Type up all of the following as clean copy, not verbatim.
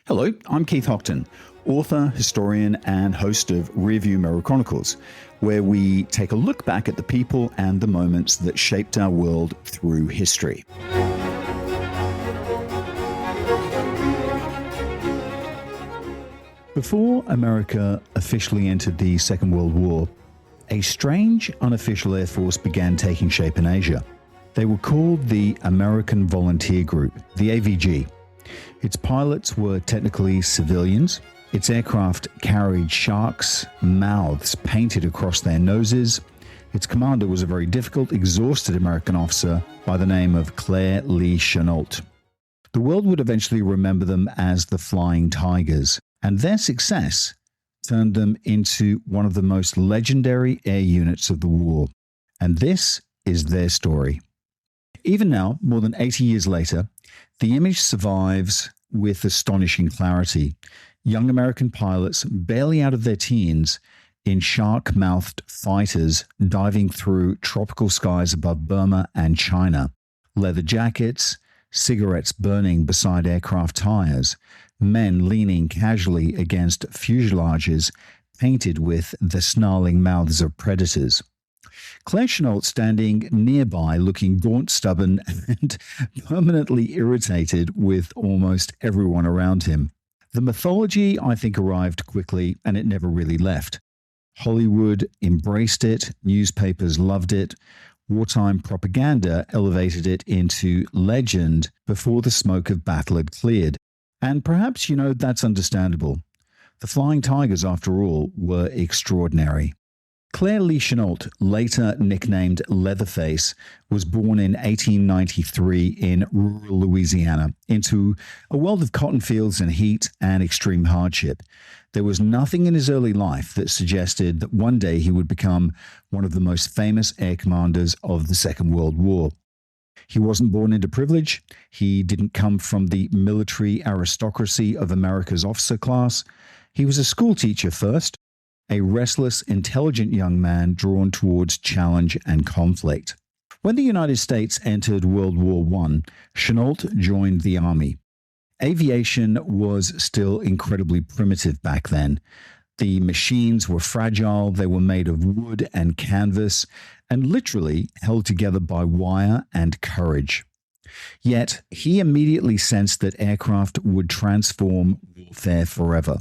Hello, I'm Keith Hockton, author, historian, and host of Rearview Mirror Chronicles, where we take a look back at the people and the moments that shaped our world through history. Before America officially entered the Second World War, a strange unofficial air force began taking shape in Asia. They were called the American Volunteer Group, the AVG. Its pilots were technically civilians. Its aircraft carried sharks' mouths painted across their noses. Its commander was a very difficult, exhausted American officer by the name of Claire Lee Chennault. The world would eventually remember them as the Flying Tigers, and their success turned them into one of the most legendary air units of the war. And this is their story. Even now, more than 80 years later, the image survives with astonishing clarity. Young American pilots, barely out of their teens, in shark-mouthed fighters diving through tropical skies above Burma and China. Leather jackets, cigarettes burning beside aircraft tires, men leaning casually against fuselages painted with the snarling mouths of predators. Claire Chennault standing nearby, looking gaunt, stubborn, and permanently irritated with almost everyone around him. The mythology, I think, arrived quickly, and it never really left. Hollywood embraced it, newspapers loved it, wartime propaganda elevated it into legend before the smoke of battle had cleared. And perhaps, that's understandable. The Flying Tigers, after all, were extraordinary. Claire Lee Chennault, later nicknamed Leatherface, was born in 1893 in rural Louisiana into a world of cotton fields and heat and extreme hardship. There was nothing in his early life that suggested that one day he would become one of the most famous air commanders of the Second World War. He wasn't born into privilege. He didn't come from the military aristocracy of America's officer class. He was a school teacher first, a restless, intelligent young man drawn towards challenge and conflict. When the United States entered World War I, Chennault joined the Army. Aviation was still incredibly primitive back then. The machines were fragile, they were made of wood and canvas, and literally held together by wire and courage. Yet, he immediately sensed that aircraft would transform warfare forever.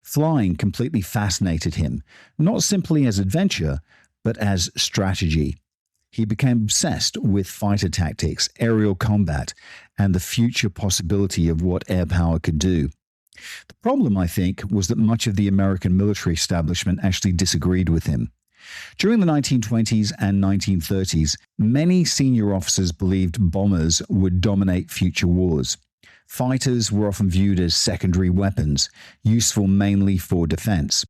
Flying completely fascinated him, not simply as adventure, but as strategy. He became obsessed with fighter tactics, aerial combat, and the future possibility of what air power could do. The problem, I think, was that much of the American military establishment actually disagreed with him. During the 1920s and 1930s, many senior officers believed bombers would dominate future wars. Fighters were often viewed as secondary weapons, useful mainly for defense.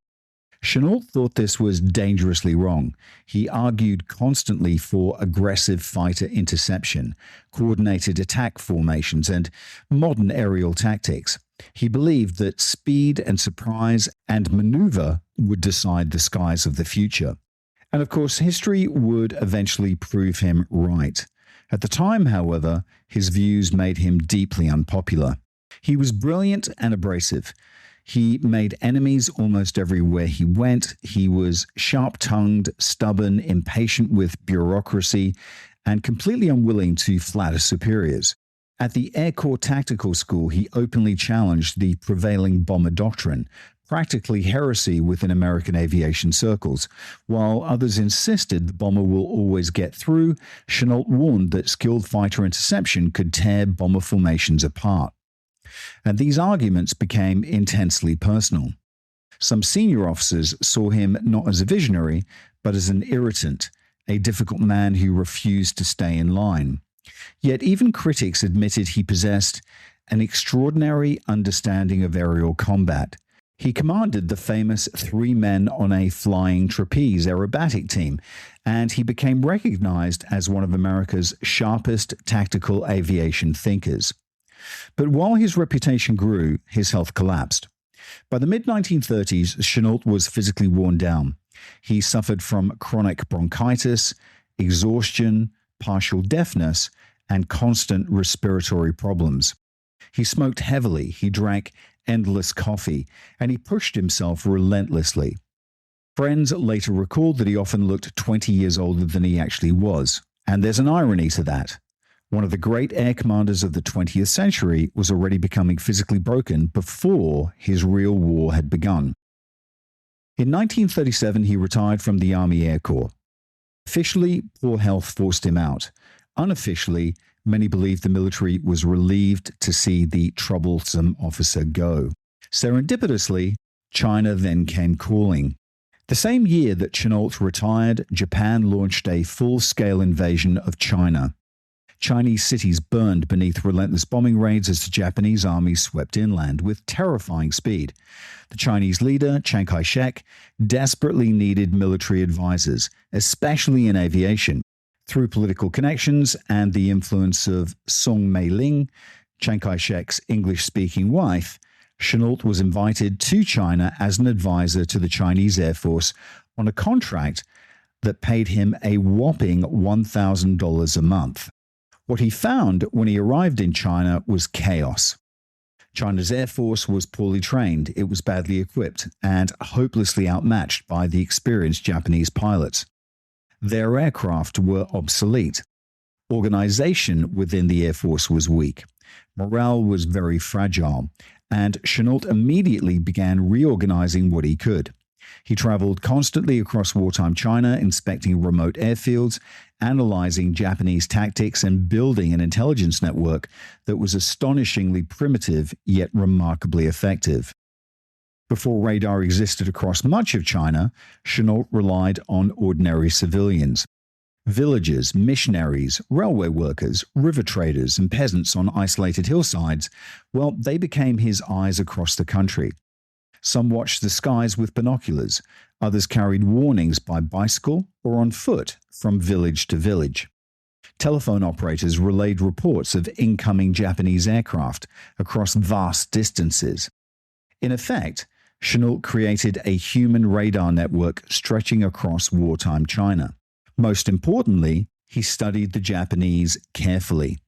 Chennault thought this was dangerously wrong. He argued constantly for aggressive fighter interception, coordinated attack formations, and modern aerial tactics. He believed that speed and surprise and maneuver would decide the skies of the future. And of course, history would eventually prove him right. At the time, however, his views made him deeply unpopular. He was brilliant and abrasive. He made enemies almost everywhere he went. He was sharp-tongued, stubborn, impatient with bureaucracy, and completely unwilling to flatter superiors. At the Air Corps Tactical School, he openly challenged the prevailing bomber doctrine, practically heresy within American aviation circles. While others insisted the bomber will always get through, Chennault warned that skilled fighter interception could tear bomber formations apart. And these arguments became intensely personal. Some senior officers saw him not as a visionary, but as an irritant, a difficult man who refused to stay in line. Yet even critics admitted he possessed an extraordinary understanding of aerial combat. He commanded the famous 3 men on a flying trapeze aerobatic team, and he became recognized as one of America's sharpest tactical aviation thinkers. But while his reputation grew, his health collapsed. By the mid-1930s, Chennault was physically worn down. He suffered from chronic bronchitis, exhaustion, partial deafness, and constant respiratory problems. He smoked heavily. He drank endless coffee, and he pushed himself relentlessly. Friends later recalled that he often looked 20 years older than he actually was. And there's an irony to that. One of the great air commanders of the 20th century was already becoming physically broken before his real war had begun. In 1937, he retired from the Army Air Corps. Officially, poor health forced him out. Unofficially, many believe the military was relieved to see the troublesome officer go. Serendipitously, China then came calling. The same year that Chennault retired, Japan launched a full-scale invasion of China. Chinese cities burned beneath relentless bombing raids as the Japanese army swept inland with terrifying speed. The Chinese leader, Chiang Kai-shek, desperately needed military advisors, especially in aviation. Through political connections and the influence of Song Mei-ling, Chiang Kai-shek's English-speaking wife, Chennault was invited to China as an advisor to the Chinese Air Force on a contract that paid him a whopping $1,000 a month. What he found when he arrived in China was chaos. China's Air Force was poorly trained, it was badly equipped, and hopelessly outmatched by the experienced Japanese pilots. Their aircraft were obsolete. Organization within the Air Force was weak. Morale was very fragile, and Chennault immediately began reorganizing what he could. He traveled constantly across wartime China, inspecting remote airfields, analyzing Japanese tactics, and building an intelligence network that was astonishingly primitive yet remarkably effective. Before radar existed across much of China, Chennault relied on ordinary civilians. Villagers, missionaries, railway workers, river traders, and peasants on isolated hillsides, well, they became his eyes across the country. Some watched the skies with binoculars, others carried warnings by bicycle or on foot from village to village. Telephone operators relayed reports of incoming Japanese aircraft across vast distances. In effect, Chennault created a human radar network stretching across wartime China. Most importantly, he studied the Japanese carefully.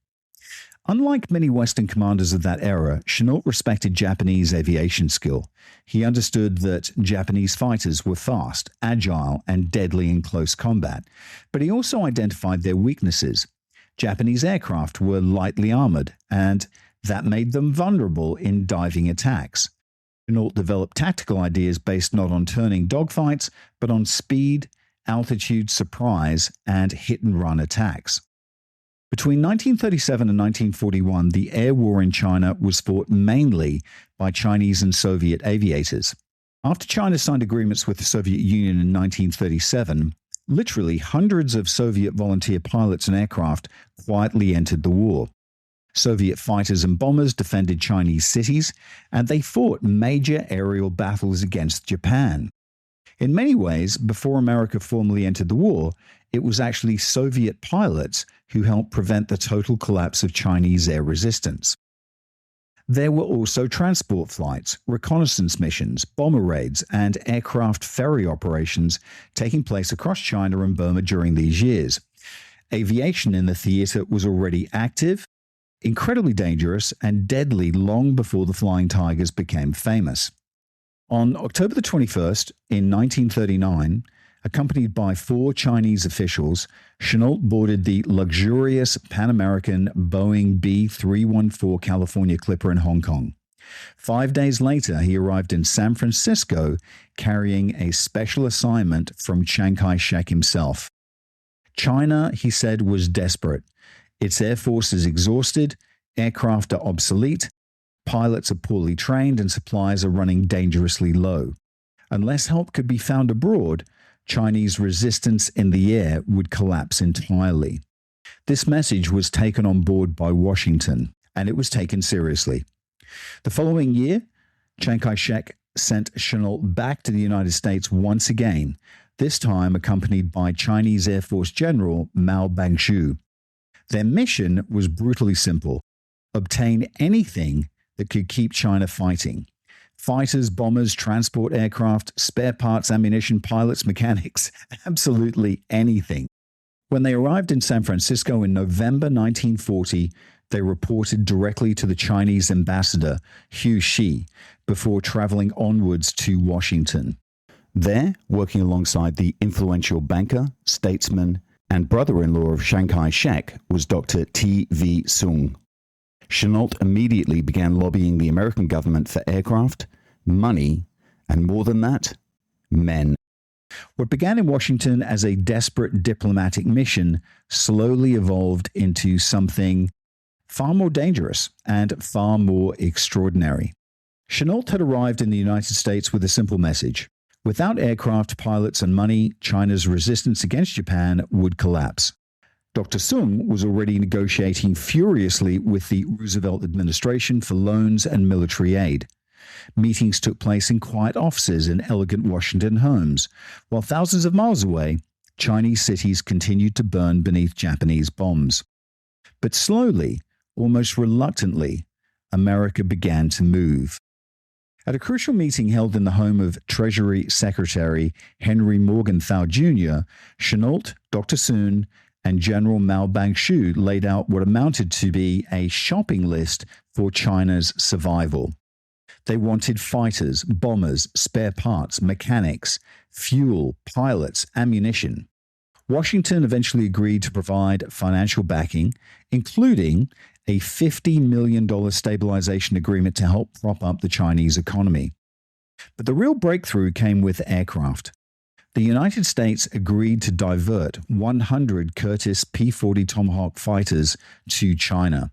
Unlike many Western commanders of that era, Chennault respected Japanese aviation skill. He understood that Japanese fighters were fast, agile, and deadly in close combat, but he also identified their weaknesses. Japanese aircraft were lightly armored, and that made them vulnerable in diving attacks. Chennault developed tactical ideas based not on turning dogfights, but on speed, altitude, surprise, and hit-and-run attacks. Between 1937 and 1941, the air war in China was fought mainly by Chinese and Soviet aviators. After China signed agreements with the Soviet Union in 1937, literally hundreds of Soviet volunteer pilots and aircraft quietly entered the war. Soviet fighters and bombers defended Chinese cities, and they fought major aerial battles against Japan. In many ways, before America formally entered the war, it was actually Soviet pilots who helped prevent the total collapse of Chinese air resistance. There were also transport flights, reconnaissance missions, bomber raids, and aircraft ferry operations taking place across China and Burma during these years. Aviation in the theater was already active, incredibly dangerous, and deadly long before the Flying Tigers became famous. On October the 21st, in 1939, accompanied by 4 Chinese officials, Chennault boarded the luxurious Pan American Boeing B-314 California Clipper in Hong Kong. 5 days later, he arrived in San Francisco carrying a special assignment from Chiang Kai-shek himself. China, he said, was desperate. Its air force is exhausted, aircraft are obsolete, pilots are poorly trained, and supplies are running dangerously low. Unless help could be found abroad, Chinese resistance in the air would collapse entirely. This message was taken on board by Washington, and it was taken seriously. The following year, Chiang Kai-shek sent Chennault back to the United States once again, this time accompanied by Chinese Air Force General Mao Bangshu. Their mission was brutally simple: obtain anything that could keep China fighting. Fighters, bombers, transport aircraft, spare parts, ammunition, pilots, mechanics, absolutely anything. When they arrived in San Francisco in November 1940, They reported directly to the Chinese ambassador, Hu Shi, before traveling onwards to Washington. There, working alongside the influential banker, statesman, and brother-in-law of Chiang Kai-shek was Dr. T.V. Soong. Chennault immediately began lobbying the American government for aircraft, money, and more than that, men. What began in Washington as a desperate diplomatic mission slowly evolved into something far more dangerous and far more extraordinary. Chennault had arrived in the United States with a simple message. Without aircraft, pilots, and money, China's resistance against Japan would collapse. Dr. Soong was already negotiating furiously with the Roosevelt administration for loans and military aid. Meetings took place in quiet offices in elegant Washington homes, while thousands of miles away, Chinese cities continued to burn beneath Japanese bombs. But slowly, almost reluctantly, America began to move. At a crucial meeting held in the home of Treasury Secretary Henry Morgenthau Jr., Chennault, Dr. Soong, and General Mao Bangshu laid out what amounted to be a shopping list for China's survival. They wanted fighters, bombers, spare parts, mechanics, fuel, pilots, ammunition. Washington eventually agreed to provide financial backing, including a $50 million stabilization agreement to help prop up the Chinese economy. But the real breakthrough came with aircraft. The United States agreed to divert 100 Curtiss P-40 Tomahawk fighters to China.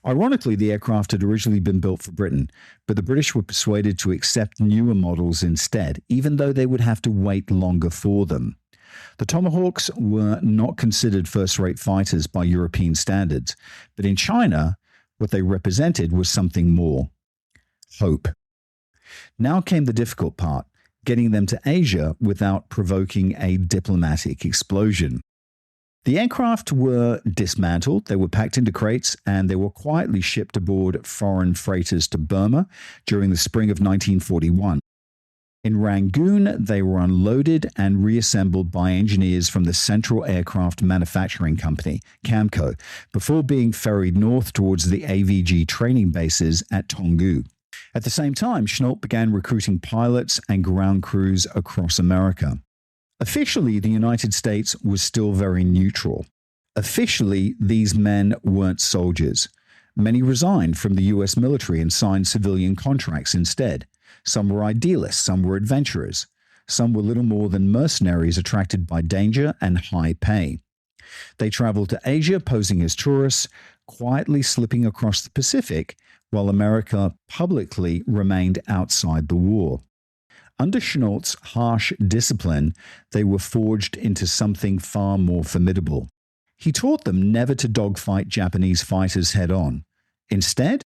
Ironically, the aircraft had originally been built for Britain, but the British were persuaded to accept newer models instead, even though they would have to wait longer for them. The Tomahawks were not considered first-rate fighters by European standards, but in China, what they represented was something more: hope. Now came the difficult part, getting them to Asia without provoking a diplomatic explosion. The aircraft were dismantled, they were packed into crates, and they were quietly shipped aboard foreign freighters to Burma during the spring of 1941. In Rangoon, they were unloaded and reassembled by engineers from the Central Aircraft Manufacturing Company, CAMCO, before being ferried north towards the AVG training bases at Tonggu. At the same time, Chennault began recruiting pilots and ground crews across America. Officially, the United States was still very neutral. Officially, these men weren't soldiers. Many resigned from the U.S. military and signed civilian contracts instead. Some were idealists, some were adventurers. Some were little more than mercenaries attracted by danger and high pay. They traveled to Asia posing as tourists, quietly slipping across the Pacific, while America publicly remained outside the war. Under Chennault's harsh discipline, they were forged into something far more formidable. He taught them never to dogfight Japanese fighters head-on. Instead,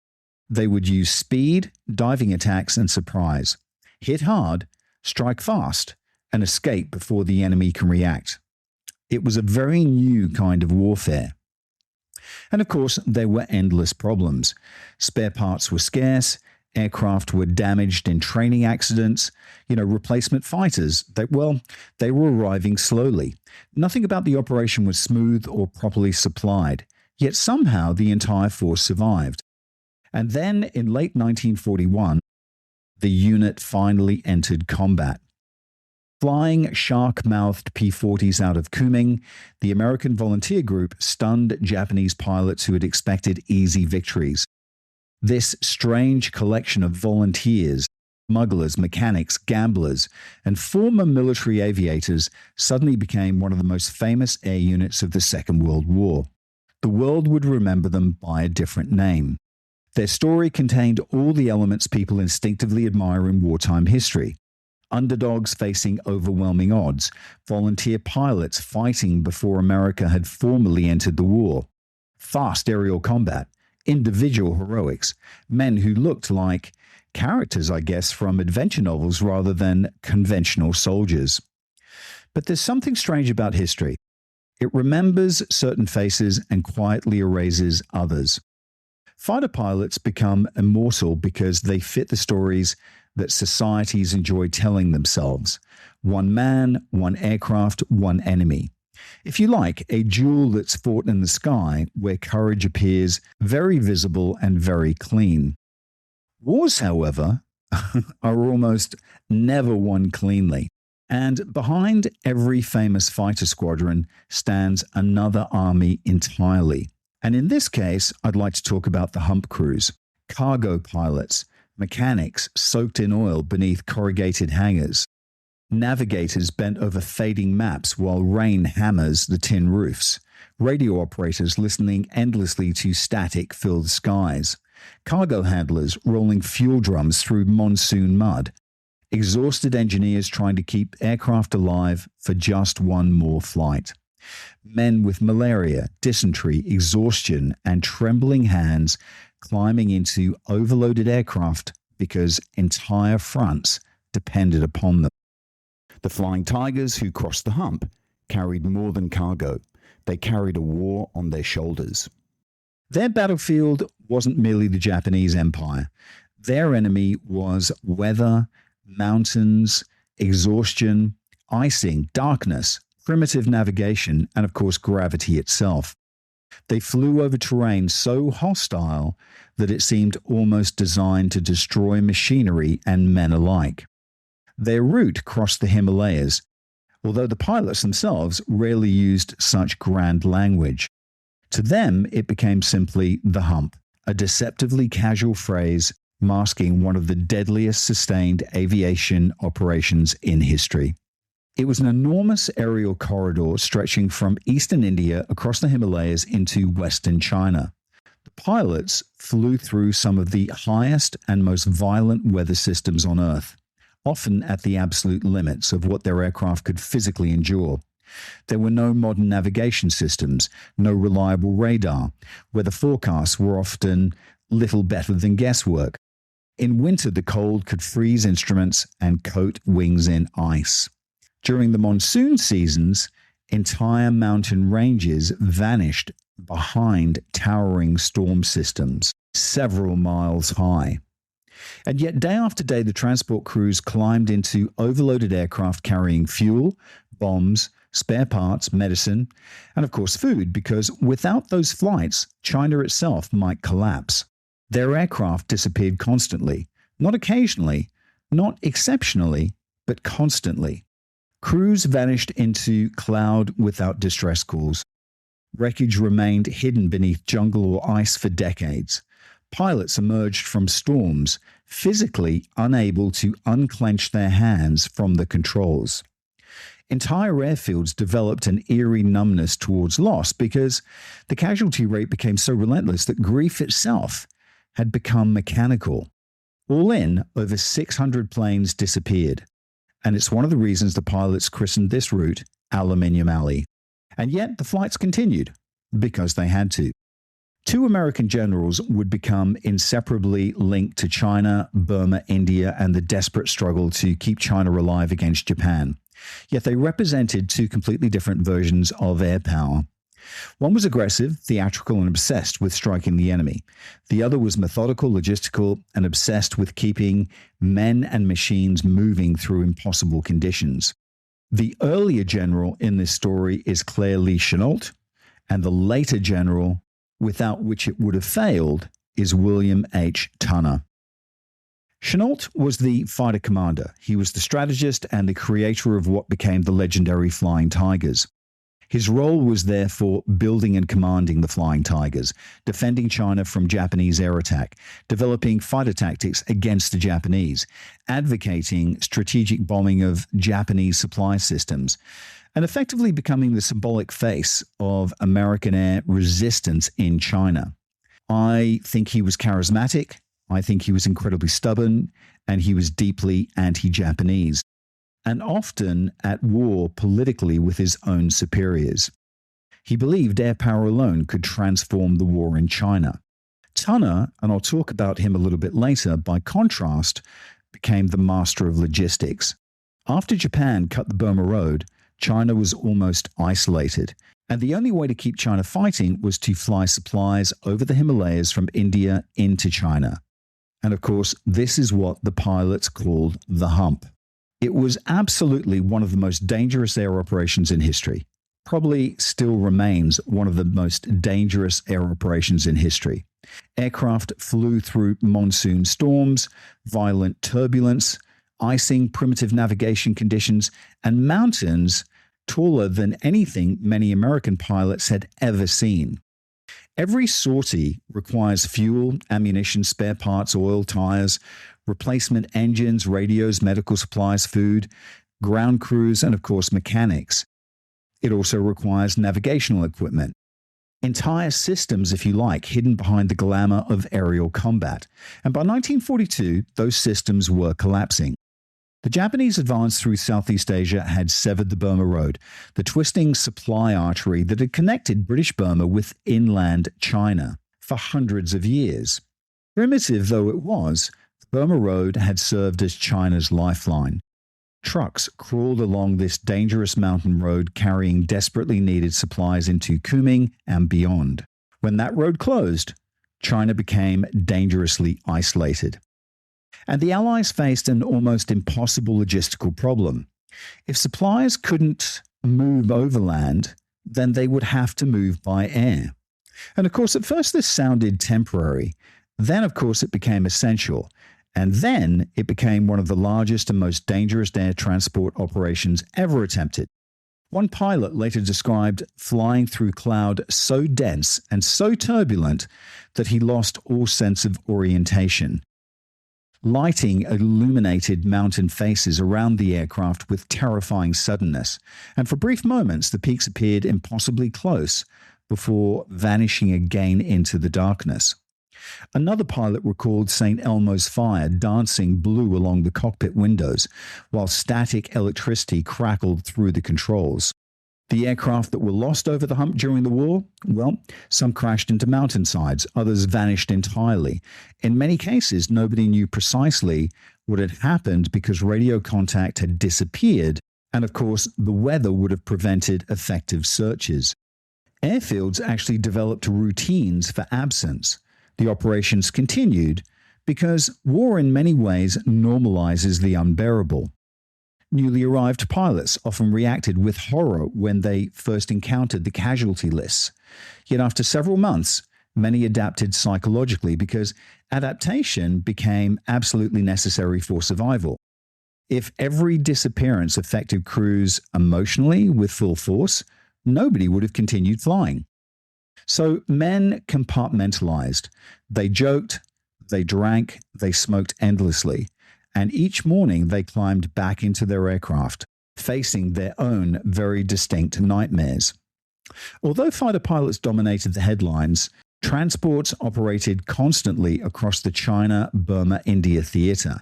they would use speed, diving attacks, and surprise. Hit hard, strike fast, and escape before the enemy can react. It was a very new kind of warfare. And of course, there were endless problems. Spare parts were scarce, aircraft were damaged in training accidents, replacement fighters, they were arriving slowly. Nothing about the operation was smooth or properly supplied, yet somehow the entire force survived. And then, in late 1941, the unit finally entered combat. Flying shark-mouthed P-40s out of Kunming, the American volunteer group stunned Japanese pilots who had expected easy victories. This strange collection of volunteers, smugglers, mechanics, gamblers, and former military aviators suddenly became one of the most famous air units of the Second World War. The world would remember them by a different name. Their story contained all the elements people instinctively admire in wartime history. Underdogs facing overwhelming odds, volunteer pilots fighting before America had formally entered the war, fast aerial combat, individual heroics, men who looked like characters, I guess, from adventure novels rather than conventional soldiers. But there's something strange about history. It remembers certain faces and quietly erases others. Fighter pilots become immortal because they fit the stories that societies enjoy telling themselves. One man, one aircraft, one enemy. If you like, a duel that's fought in the sky where courage appears very visible and very clean. Wars, however, are almost never won cleanly. And behind every famous fighter squadron stands another army entirely. And in this case, I'd like to talk about the Hump crews, cargo pilots, mechanics soaked in oil beneath corrugated hangars, navigators bent over fading maps while rain hammers the tin roofs, radio operators listening endlessly to static-filled skies, cargo handlers rolling fuel drums through monsoon mud, exhausted engineers trying to keep aircraft alive for just one more flight, men with malaria, dysentery, exhaustion, and trembling hands climbing into overloaded aircraft because entire fronts depended upon them. The Flying Tigers who crossed the hump carried more than cargo. They carried a war on their shoulders. Their battlefield wasn't merely the Japanese Empire. Their enemy was weather, mountains, exhaustion, icing, darkness, primitive navigation, and of course gravity itself. They flew over terrain so hostile that it seemed almost designed to destroy machinery and men alike. Their route crossed the Himalayas, although the pilots themselves rarely used such grand language. To them, it became simply the hump, a deceptively casual phrase masking one of the deadliest sustained aviation operations in history. It was an enormous aerial corridor stretching from eastern India across the Himalayas into western China. The pilots flew through some of the highest and most violent weather systems on Earth, often at the absolute limits of what their aircraft could physically endure. There were no modern navigation systems, no reliable radar, weather forecasts were often little better than guesswork. In winter, the cold could freeze instruments and coat wings in ice. During the monsoon seasons, entire mountain ranges vanished behind towering storm systems, several miles high. And yet, day after day, the transport crews climbed into overloaded aircraft carrying fuel, bombs, spare parts, medicine, and of course food, because without those flights, China itself might collapse. Their aircraft disappeared constantly, not occasionally, not exceptionally, but constantly. Crews vanished into cloud without distress calls. Wreckage remained hidden beneath jungle or ice for decades. Pilots emerged from storms, physically unable to unclench their hands from the controls. Entire airfields developed an eerie numbness towards loss because the casualty rate became so relentless that grief itself had become mechanical. All in, over 600 planes disappeared. And it's one of the reasons the pilots christened this route Aluminium Alley. And yet the flights continued, because they had to. Two American generals would become inseparably linked to China, Burma, India, and the desperate struggle to keep China alive against Japan. Yet they represented two completely different versions of air power. One was aggressive, theatrical, and obsessed with striking the enemy. The other was methodical, logistical, and obsessed with keeping men and machines moving through impossible conditions. The earlier general in this story is clearly Chennault, and the later general, without which it would have failed, is William H. Tunner. Chennault was the fighter commander. He was the strategist and the creator of what became the legendary Flying Tigers. His role was therefore building and commanding the Flying Tigers, defending China from Japanese air attack, developing fighter tactics against the Japanese, advocating strategic bombing of Japanese supply systems, and effectively becoming the symbolic face of American air resistance in China. I think he was charismatic, I think he was incredibly stubborn, and he was deeply anti-Japanese, and often at war politically with his own superiors. He believed air power alone could transform the war in China. Tunner, and I'll talk about him a little bit later, by contrast, became the master of logistics. After Japan cut the Burma Road, China was almost isolated, and the only way to keep China fighting was to fly supplies over the Himalayas from India into China. And of course, this is what the pilots called the hump. It was absolutely one of the most dangerous air operations in history. probably still remains one of the most dangerous air operations in history. Aircraft flew through monsoon storms, violent turbulence, icing, primitive navigation conditions, and mountains taller than anything many American pilots had ever seen. Every sortie requires fuel, ammunition, spare parts, oil, tires, replacement engines, radios, medical supplies, food, ground crews, and of course mechanics. It also requires navigational equipment. Entire systems, if you like, hidden behind the glamour of aerial combat. And by 1942, those systems were collapsing. The Japanese advance through Southeast Asia had severed the Burma Road, the twisting supply artery that had connected British Burma with inland China for hundreds of years. Primitive though it was, the Burma Road had served as China's lifeline. Trucks crawled along this dangerous mountain road carrying desperately needed supplies into Kunming and beyond. When that road closed, China became dangerously isolated. And the Allies faced an almost impossible logistical problem. If supplies couldn't move overland, then they would have to move by air. And of course, at first this sounded temporary. Then, of course, it became essential. And then it became one of the largest and most dangerous air transport operations ever attempted. One pilot later described flying through cloud so dense and so turbulent that he lost all sense of orientation. Lighting illuminated mountain faces around the aircraft with terrifying suddenness, and for brief moments the peaks appeared impossibly close before vanishing again into the darkness. Another pilot recalled St. Elmo's fire dancing blue along the cockpit windows, while static electricity crackled through the controls. The aircraft that were lost over the Hump during the war, well, some crashed into mountainsides, others vanished entirely. In many cases, nobody knew precisely what had happened because radio contact had disappeared, and of course, the weather would have prevented effective searches. Airfields actually developed routines for absence. The operations continued because war in many ways normalizes the unbearable. Newly arrived pilots often reacted with horror when they first encountered the casualty lists. Yet after several months, many adapted psychologically because adaptation became absolutely necessary for survival. If every disappearance affected crews emotionally with full force, nobody would have continued flying. So men compartmentalized. They joked, they drank, they smoked endlessly, and each morning they climbed back into their aircraft, facing their own very distinct nightmares. Although fighter pilots dominated the headlines, transports operated constantly across the China-Burma-India theater.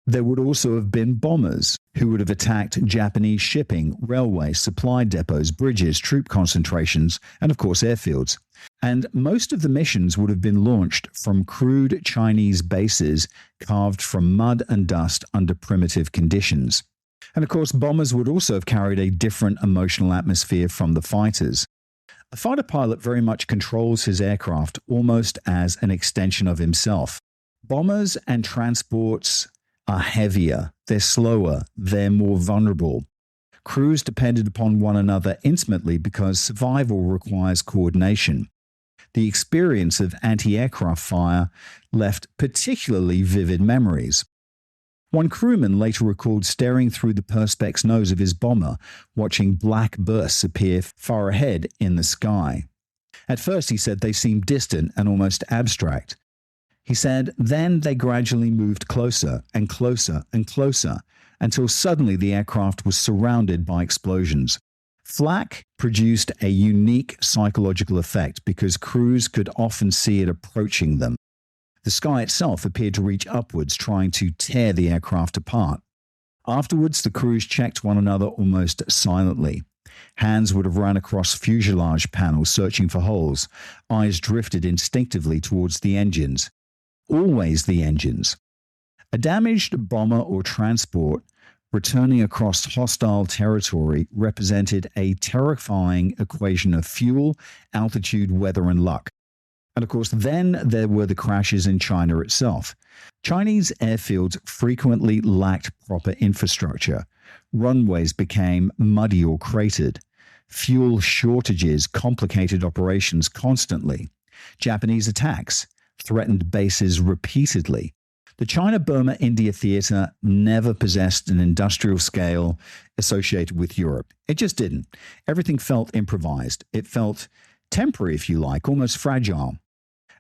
There would also have been bombers who would have attacked Japanese shipping, railways, supply depots, bridges, troop concentrations, and of course airfields. And most of the missions would have been launched from crude Chinese bases carved from mud and dust under primitive conditions. And of course, bombers would also have carried a different emotional atmosphere from the fighters. A fighter pilot very much controls his aircraft almost as an extension of himself. Bombers and transports are heavier, they're slower, they're more vulnerable. Crews depended upon one another intimately because survival requires coordination. The experience of anti-aircraft fire left particularly vivid memories. One crewman later recalled staring through the perspex nose of his bomber, watching black bursts appear far ahead in the sky. At first, he said they seemed distant and almost abstract. He said, then they gradually moved closer and closer and closer until suddenly the aircraft was surrounded by explosions. Flak produced a unique psychological effect because crews could often see it approaching them. The sky itself appeared to reach upwards, trying to tear the aircraft apart. Afterwards, the crews checked one another almost silently. Hands would have run across fuselage panels searching for holes. Eyes drifted instinctively towards the engines. Always the engines. A damaged bomber or transport returning across hostile territory represented a terrifying equation of fuel, altitude, weather, and luck. And of course, then there were the crashes in China itself. Chinese airfields frequently lacked proper infrastructure. Runways became muddy or cratered. fuel shortages complicated operations constantly. Japanese attacks threatened bases repeatedly. The China-Burma-India theater never possessed an industrial scale associated with Europe. It just didn't. Everything felt improvised. It felt temporary, if you like, almost fragile.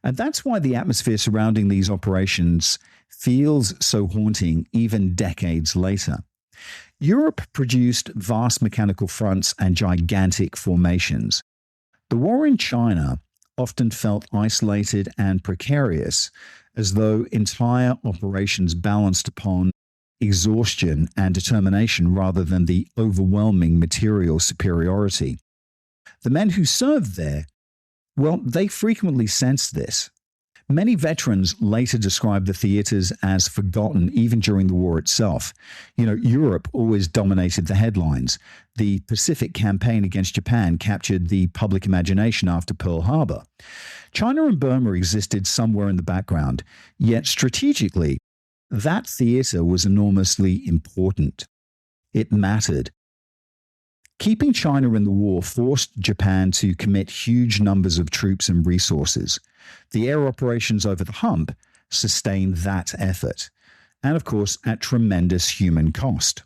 And that's why the atmosphere surrounding these operations feels so haunting even decades later. Europe produced vast mechanical fronts and gigantic formations. The war in China often felt isolated and precarious, as though entire operations balanced upon exhaustion and determination rather than the overwhelming material superiority. The men who served there, well, they frequently sensed this. Many veterans later described the theaters as forgotten even during the war itself. Europe always dominated the headlines. The Pacific campaign against Japan captured the public imagination after Pearl Harbor. China and Burma existed somewhere in the background, yet strategically, that theater was enormously important. It mattered. Keeping China in the war forced Japan to commit huge numbers of troops and resources. The air operations over the Hump sustained that effort, and of course at tremendous human cost.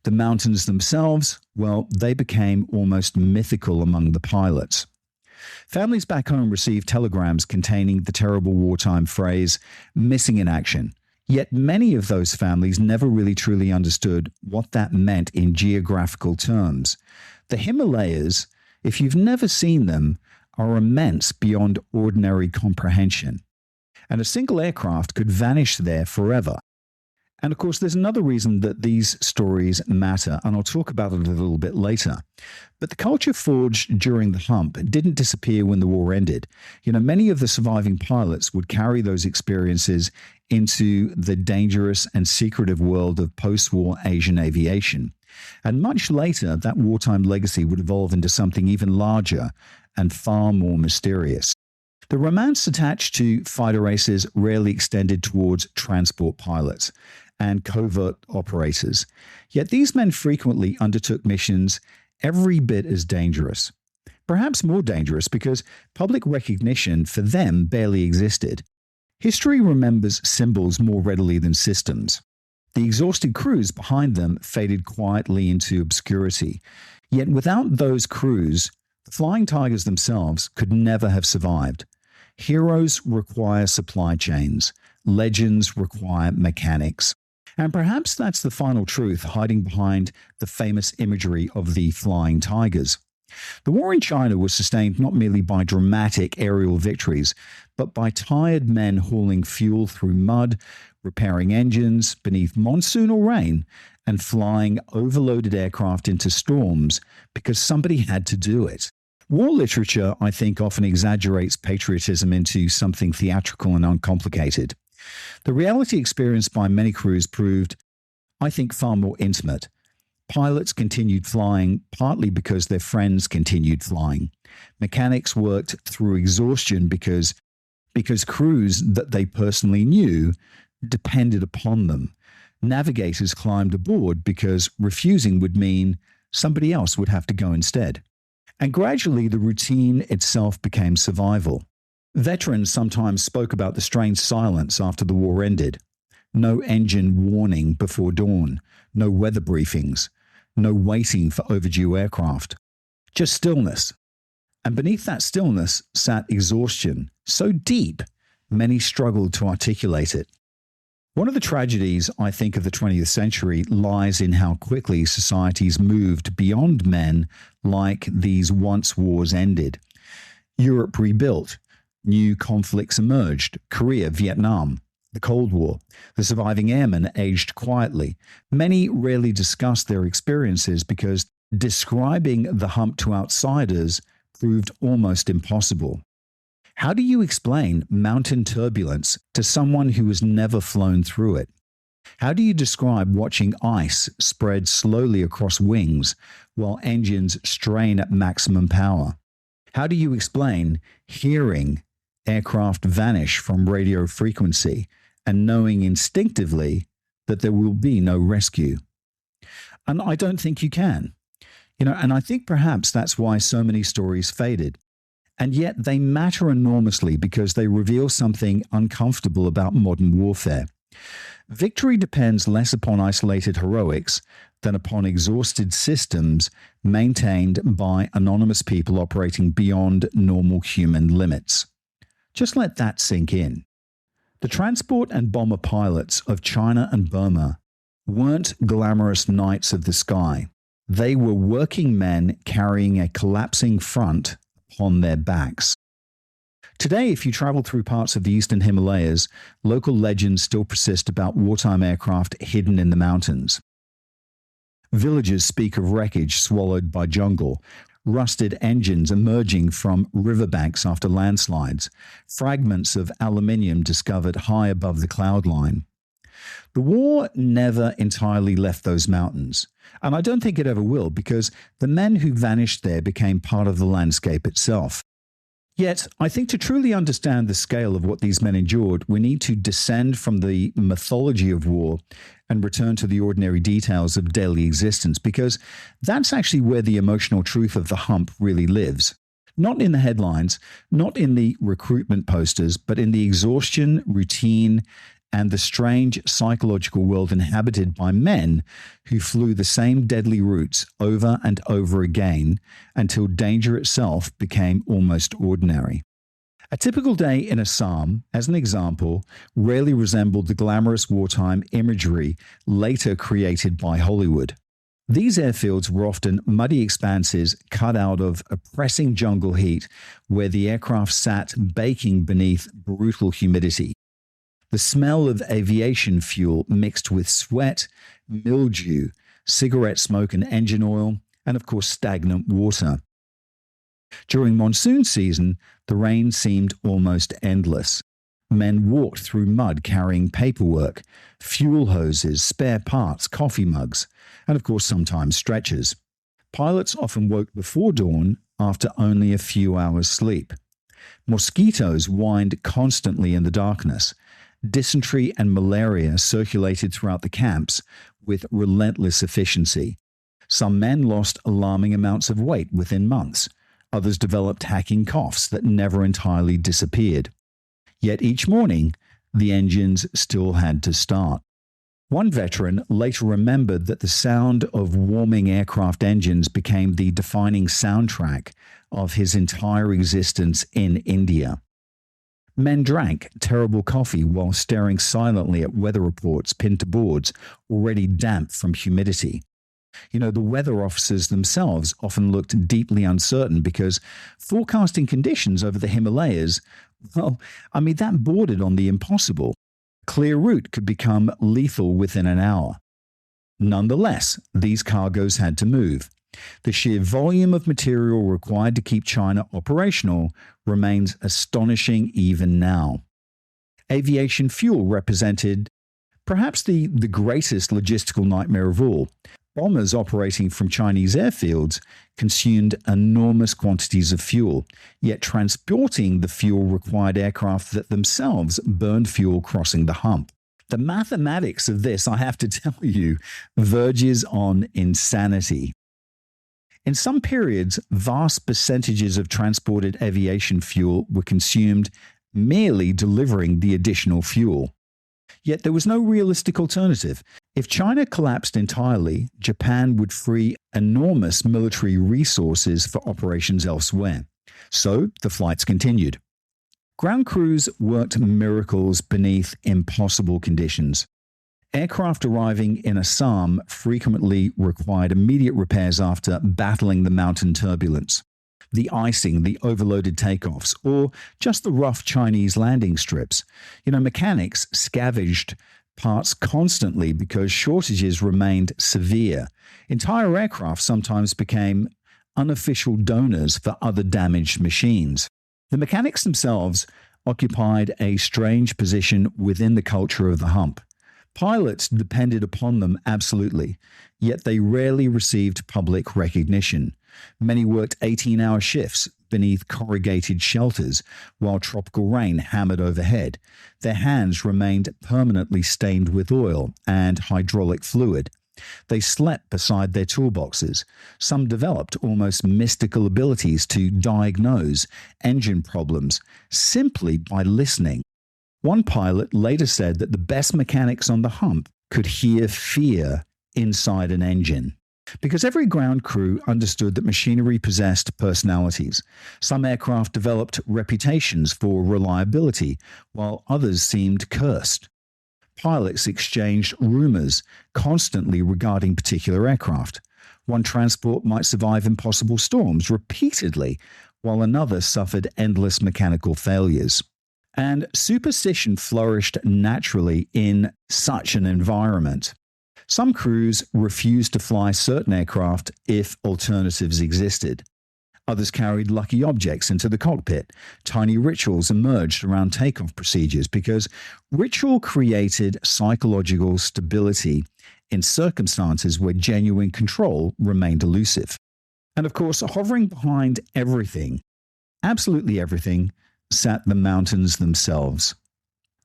The mountains themselves, well, they became almost mythical among the pilots. Families back home received telegrams containing the terrible wartime phrase, "missing in action." Yet many of those families never really truly understood what that meant in geographical terms. The Himalayas, if you've never seen them, are immense beyond ordinary comprehension. And a single aircraft could vanish there forever. And of course, there's another reason that these stories matter, and I'll talk about it a little bit later. But the culture forged during the Hump didn't disappear when the war ended. Many of the surviving pilots would carry those experiences into the dangerous and secretive world of post-war Asian aviation. And much later, that wartime legacy would evolve into something even larger and far more mysterious. The romance attached to fighter races rarely extended towards transport pilots and covert operators. Yet these men frequently undertook missions every bit as dangerous. Perhaps more dangerous because public recognition for them barely existed. History remembers symbols more readily than systems. The exhausted crews behind them faded quietly into obscurity. Yet without those crews, the Flying Tigers themselves could never have survived. Heroes require supply chains. Legends require mechanics. And perhaps that's the final truth hiding behind the famous imagery of the Flying Tigers. The war in China was sustained not merely by dramatic aerial victories, but by tired men hauling fuel through mud, repairing engines beneath monsoon or rain, and flying overloaded aircraft into storms because somebody had to do it. War literature, I think, often exaggerates patriotism into something theatrical and uncomplicated. The reality experienced by many crews proved, I think, far more intimate. Pilots continued flying partly because their friends continued flying. Mechanics worked through exhaustion because crews that they personally knew depended upon them. Navigators climbed aboard because refusing would mean somebody else would have to go instead. And gradually, the routine itself became survival. Veterans sometimes spoke about the strange silence after the war ended. No engine warning before dawn, no weather briefings, no waiting for overdue aircraft. Just stillness. And beneath that stillness sat exhaustion, so deep, many struggled to articulate it. One of the tragedies, I think, of the 20th century lies in how quickly societies moved beyond men like these once wars ended. Europe rebuilt. New conflicts emerged. Korea, Vietnam, the Cold War. The surviving airmen aged quietly. Many rarely discussed their experiences because describing the Hump to outsiders proved almost impossible. How do you explain mountain turbulence to someone who has never flown through it? How do you describe watching ice spread slowly across wings while engines strain at maximum power? How do you explain hearing aircraft vanish from radio frequency and knowing instinctively that there will be no rescue? And I don't think you can. And I think perhaps that's why so many stories faded. And yet they matter enormously because they reveal something uncomfortable about modern warfare. Victory depends less upon isolated heroics than upon exhausted systems maintained by anonymous people operating beyond normal human limits. Just let that sink in. The transport and bomber pilots of China and Burma weren't glamorous knights of the sky. They were working men carrying a collapsing front upon their backs. Today, if you travel through parts of the eastern Himalayas, local legends still persist about wartime aircraft hidden in the mountains. Villagers speak of wreckage swallowed by jungle, rusted engines emerging from riverbanks after landslides, fragments of aluminium discovered high above the cloud line. The war never entirely left those mountains, and I don't think it ever will, because the men who vanished there became part of the landscape itself. Yet, I think to truly understand the scale of what these men endured, we need to descend from the mythology of war and return to the ordinary details of daily existence, because that's actually where the emotional truth of the hump really lives. Not in the headlines, not in the recruitment posters, but in the exhaustion, routine, and the strange psychological world inhabited by men who flew the same deadly routes over and over again until danger itself became almost ordinary. A typical day in Assam, as an example, rarely resembled the glamorous wartime imagery later created by Hollywood. These airfields were often muddy expanses cut out of oppressing jungle heat where the aircraft sat baking beneath brutal humidity. The smell of aviation fuel mixed with sweat, mildew, cigarette smoke and engine oil, and of course stagnant water. During monsoon season, the rain seemed almost endless. Men walked through mud carrying paperwork, fuel hoses, spare parts, coffee mugs, and of course sometimes stretchers. Pilots often woke before dawn after only a few hours sleep. Mosquitoes whined constantly in the darkness. Dysentery and malaria circulated throughout the camps with relentless efficiency. Some men lost alarming amounts of weight within months. Others developed hacking coughs that never entirely disappeared. Yet each morning, the engines still had to start. One veteran later remembered that the sound of warming aircraft engines became the defining soundtrack of his entire existence in India. Men drank terrible coffee while staring silently at weather reports pinned to boards already damp from humidity. The weather officers themselves often looked deeply uncertain because forecasting conditions over the Himalayas, that bordered on the impossible. Clear route could become lethal within an hour. Nonetheless, these cargoes had to move. The sheer volume of material required to keep China operational remains astonishing even now. Aviation fuel represented perhaps the greatest logistical nightmare of all. Bombers operating from Chinese airfields consumed enormous quantities of fuel, yet transporting the fuel required aircraft that themselves burned fuel crossing the hump. The mathematics of this, I have to tell you, verges on insanity. In some periods, vast percentages of transported aviation fuel were consumed merely delivering the additional fuel. Yet there was no realistic alternative. If China collapsed entirely, Japan would free enormous military resources for operations elsewhere. So the flights continued. Ground crews worked miracles beneath impossible conditions. Aircraft arriving in Assam frequently required immediate repairs after battling the mountain turbulence. The icing, the overloaded takeoffs, or just the rough Chinese landing strips. Mechanics scavenged parts constantly because shortages remained severe. Entire aircraft sometimes became unofficial donors for other damaged machines. The mechanics themselves occupied a strange position within the culture of the hump. Pilots depended upon them absolutely, yet they rarely received public recognition. Many worked 18-hour shifts beneath corrugated shelters while tropical rain hammered overhead. Their hands remained permanently stained with oil and hydraulic fluid. They slept beside their toolboxes. Some developed almost mystical abilities to diagnose engine problems simply by listening. One pilot later said that the best mechanics on the Hump could hear fear inside an engine. Because every ground crew understood that machinery possessed personalities. Some aircraft developed reputations for reliability, while others seemed cursed. Pilots exchanged rumors constantly regarding particular aircraft. One transport might survive impossible storms repeatedly, while another suffered endless mechanical failures. And superstition flourished naturally in such an environment. Some crews refused to fly certain aircraft if alternatives existed. Others carried lucky objects into the cockpit. Tiny rituals emerged around takeoff procedures because ritual created psychological stability in circumstances where genuine control remained elusive. And of course, hovering behind everything, absolutely everything, sat the mountains themselves.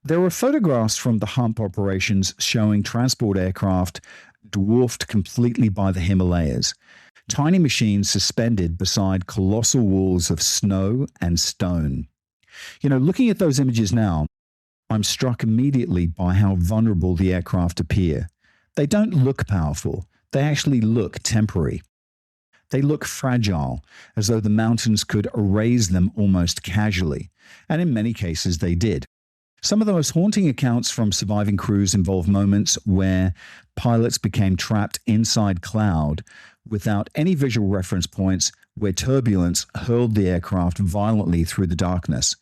There were photographs from the Hump operations showing transport aircraft dwarfed completely by the Himalayas, tiny machines suspended beside colossal walls of snow and stone. Looking at those images now, I'm struck immediately by how vulnerable the aircraft appear. They don't look powerful, they actually look temporary. They look fragile, as though the mountains could erase them almost casually, and in many cases they did. Some of the most haunting accounts from surviving crews involve moments where pilots became trapped inside cloud without any visual reference points, where turbulence hurled the aircraft violently through the darkness.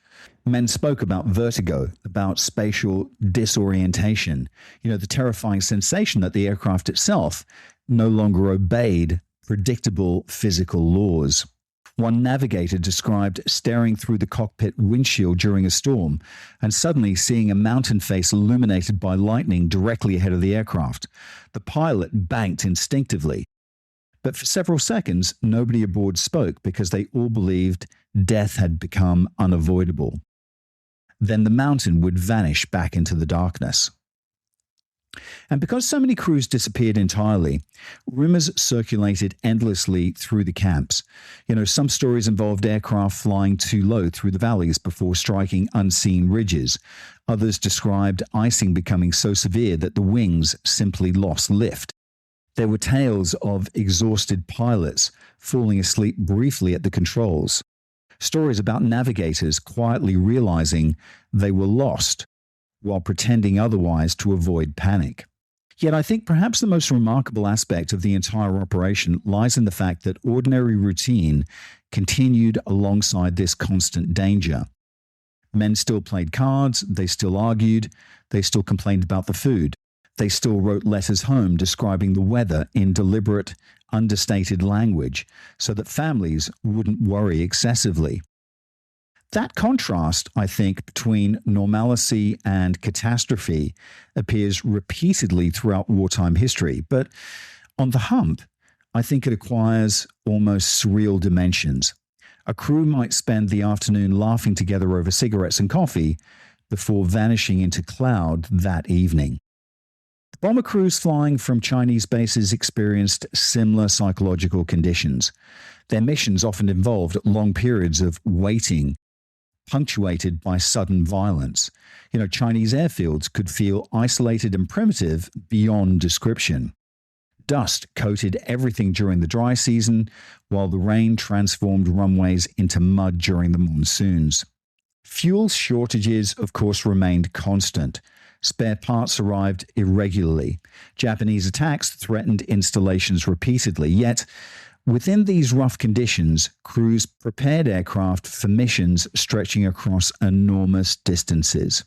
Men spoke about vertigo, about spatial disorientation, the terrifying sensation that the aircraft itself no longer obeyed predictable physical laws. One navigator described staring through the cockpit windshield during a storm and suddenly seeing a mountain face illuminated by lightning directly ahead of the aircraft. The pilot banked instinctively. But for several seconds, nobody aboard spoke because they all believed death had become unavoidable. Then the mountain would vanish back into the darkness. And because so many crews disappeared entirely, rumors circulated endlessly through the camps. Some stories involved aircraft flying too low through the valleys before striking unseen ridges. Others described icing becoming so severe that the wings simply lost lift. There were tales of exhausted pilots falling asleep briefly at the controls. Stories about navigators quietly realizing they were lost while pretending otherwise to avoid panic. Yet I think perhaps the most remarkable aspect of the entire operation lies in the fact that ordinary routine continued alongside this constant danger. Men still played cards, they still argued, they still complained about the food. They still wrote letters home describing the weather in deliberate, understated language so that families wouldn't worry excessively. That contrast, I think, between normalcy and catastrophe appears repeatedly throughout wartime history. But on the Hump, I think it acquires almost surreal dimensions. A crew might spend the afternoon laughing together over cigarettes and coffee before vanishing into cloud that evening. Bomber crews flying from Chinese bases experienced similar psychological conditions. Their missions often involved long periods of waiting, punctuated by sudden violence. Chinese airfields could feel isolated and primitive beyond description. Dust coated everything during the dry season, while the rain transformed runways into mud during the monsoons. Fuel shortages, of course, remained constant. Spare parts arrived irregularly. Japanese attacks threatened installations repeatedly. Yet, within these rough conditions, crews prepared aircraft for missions stretching across enormous distances.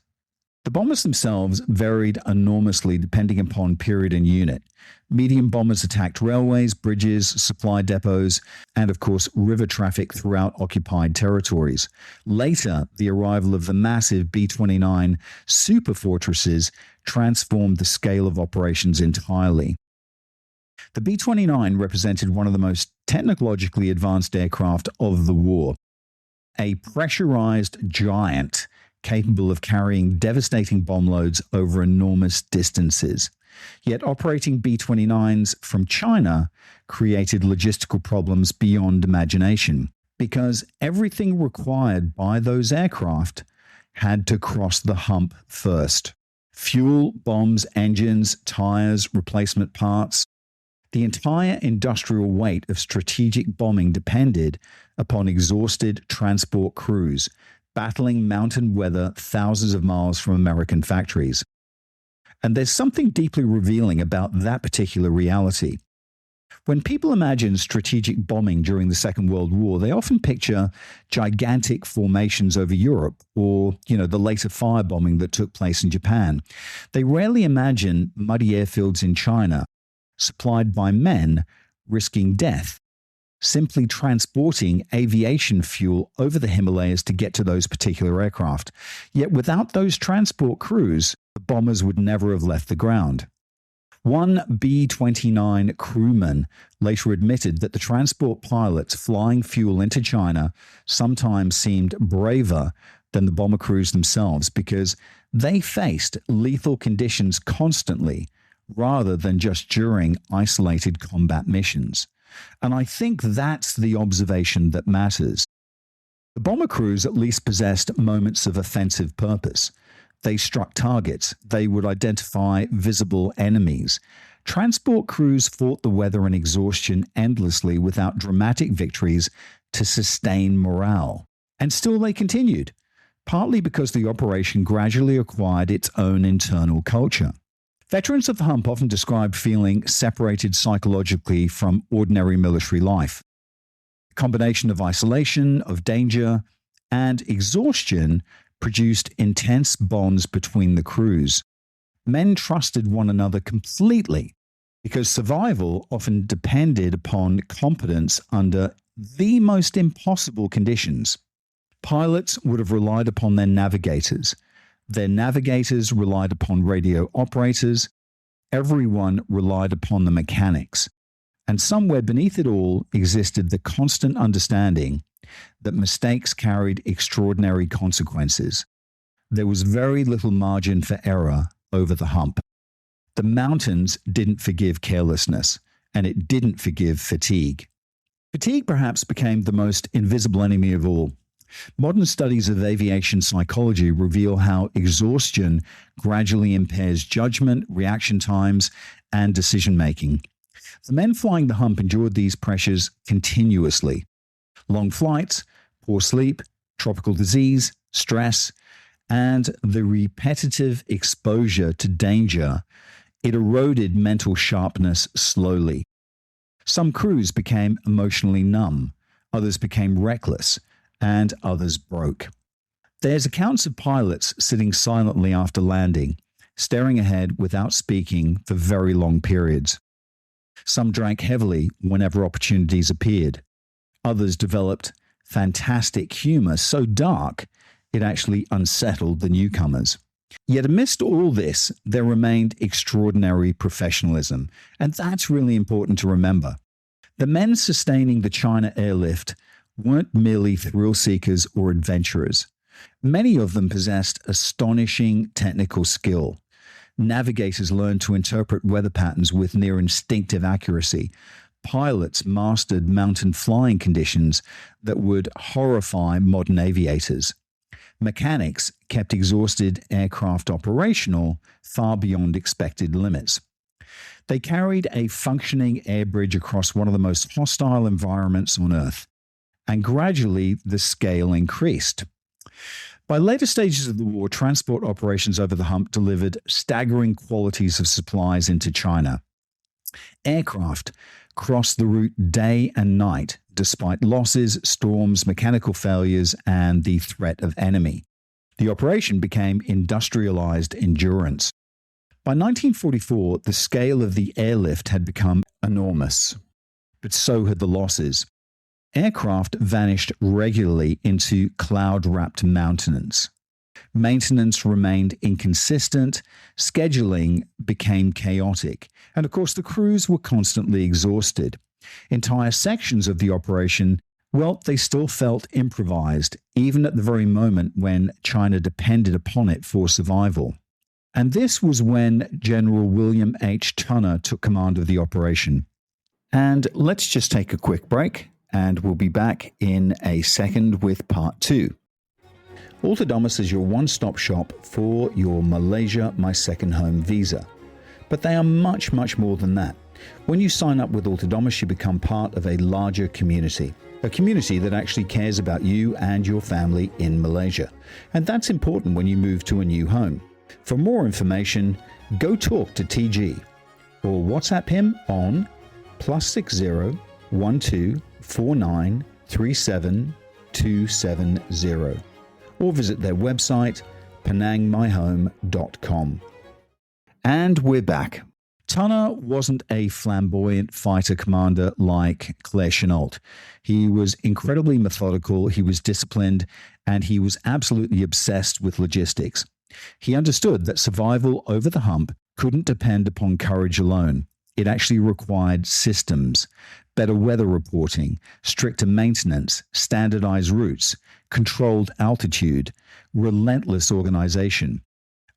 The bombers themselves varied enormously depending upon period and unit. Medium bombers attacked railways, bridges, supply depots, and of course river traffic throughout occupied territories. Later, the arrival of the massive B-29 superfortresses transformed the scale of operations entirely. The B-29 represented one of the most technologically advanced aircraft of the war. A pressurized giant capable of carrying devastating bomb loads over enormous distances. Yet operating B-29s from China created logistical problems beyond imagination, because everything required by those aircraft had to cross the hump first. Fuel, bombs, engines, tires, replacement parts. The entire industrial weight of strategic bombing depended upon exhausted transport crews battling mountain weather thousands of miles from American factories. And there's something deeply revealing about that particular reality. When people imagine strategic bombing during the Second World War, they often picture gigantic formations over Europe or, the later firebombing that took place in Japan. They rarely imagine muddy airfields in China, supplied by men risking death, simply transporting aviation fuel over the Himalayas to get to those particular aircraft. Yet without those transport crews, the bombers would never have left the ground. One B-29 crewman later admitted that the transport pilots flying fuel into China sometimes seemed braver than the bomber crews themselves because they faced lethal conditions constantly rather than just during isolated combat missions. And I think that's the observation that matters. The bomber crews at least possessed moments of offensive purpose. They struck targets. They would identify visible enemies. Transport crews fought the weather and exhaustion endlessly without dramatic victories to sustain morale. And still they continued, partly because the operation gradually acquired its own internal culture. Veterans of the Hump often described feeling separated psychologically from ordinary military life. A combination of isolation, of danger, and exhaustion produced intense bonds between the crews. Men trusted one another completely because survival often depended upon competence under the most impossible conditions. Pilots would have relied upon their navigators. Their navigators relied upon radio operators. Everyone relied upon the mechanics. And somewhere beneath it all existed the constant understanding that mistakes carried extraordinary consequences. There was very little margin for error over the hump. The mountains didn't forgive carelessness, and it didn't forgive fatigue. Fatigue perhaps became the most invisible enemy of all. Modern studies of aviation psychology reveal how exhaustion gradually impairs judgment, reaction times, and decision-making. The men flying the hump endured these pressures continuously. Long flights, poor sleep, tropical disease, stress, and the repetitive exposure to danger, it eroded mental sharpness slowly. Some crews became emotionally numb, others became reckless, and others broke. There's accounts of pilots sitting silently after landing, staring ahead without speaking for very long periods. Some drank heavily whenever opportunities appeared. Others developed fantastic humor so dark it actually unsettled the newcomers. Yet amidst all this, there remained extraordinary professionalism, and that's really important to remember. The men sustaining the China airlift weren't merely thrill seekers or adventurers. Many of them possessed astonishing technical skill. Navigators learned to interpret weather patterns with near instinctive accuracy. Pilots mastered mountain flying conditions that would horrify modern aviators. Mechanics kept exhausted aircraft operational far beyond expected limits. They carried a functioning air bridge across one of the most hostile environments on Earth, and gradually the scale increased. By later stages of the war, transport operations over the hump delivered staggering quantities of supplies into China. Aircraft crossed the route day and night, despite losses, storms, mechanical failures, and the threat of enemy. The operation became industrialized endurance. By 1944, the scale of the airlift had become enormous, but so had the losses. Aircraft vanished regularly into cloud-wrapped mountains. Maintenance remained inconsistent, scheduling became chaotic, and of course the crews were constantly exhausted. Entire sections of the operation Well, they still felt improvised, even at the very moment when China depended upon it for survival. And this was when General William H. Tunner took command of the operation. And let's just take a quick break, and we'll be back in a second with part 2. Autonomous is your one-stop shop for your Malaysia My Second Home visa. But they are much, much more than that. When you sign up with Autonomous, you become part of a larger community. A community that actually cares about you and your family in Malaysia. And that's important when you move to a new home. For more information, go talk to TG or WhatsApp him on +60 12 49 37 270 or visit their website penangmyhome.com. And we're back. Tunner wasn't a flamboyant fighter commander like Claire Chennault. He was incredibly methodical, he was disciplined, and he was absolutely obsessed with logistics. He understood that survival over the hump couldn't depend upon courage alone. It actually required systems, better weather reporting, stricter maintenance, standardized routes, controlled altitude, relentless organization.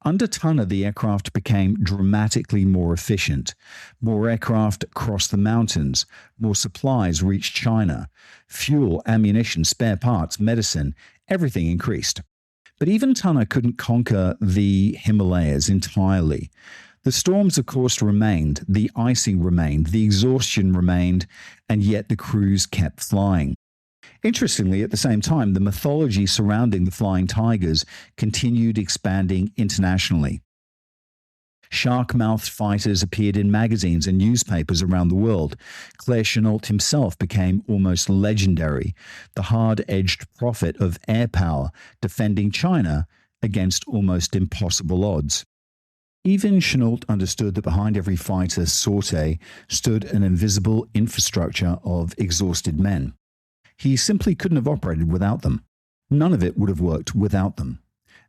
Under Tunner, the aircraft became dramatically more efficient. More aircraft crossed the mountains. More supplies reached China. Fuel, ammunition, spare parts, medicine, everything increased. But even Tunner couldn't conquer the Himalayas entirely. The storms, of course, remained, the icing remained, the exhaustion remained, and yet the crews kept flying. Interestingly, at the same time, the mythology surrounding the Flying Tigers continued expanding internationally. Shark-mouthed fighters appeared in magazines and newspapers around the world. Claire Chennault himself became almost legendary, the hard-edged prophet of air power, defending China against almost impossible odds. Even Chennault understood that behind every fighter sortie stood an invisible infrastructure of exhausted men. He simply couldn't have operated without them. None of it would have worked without them.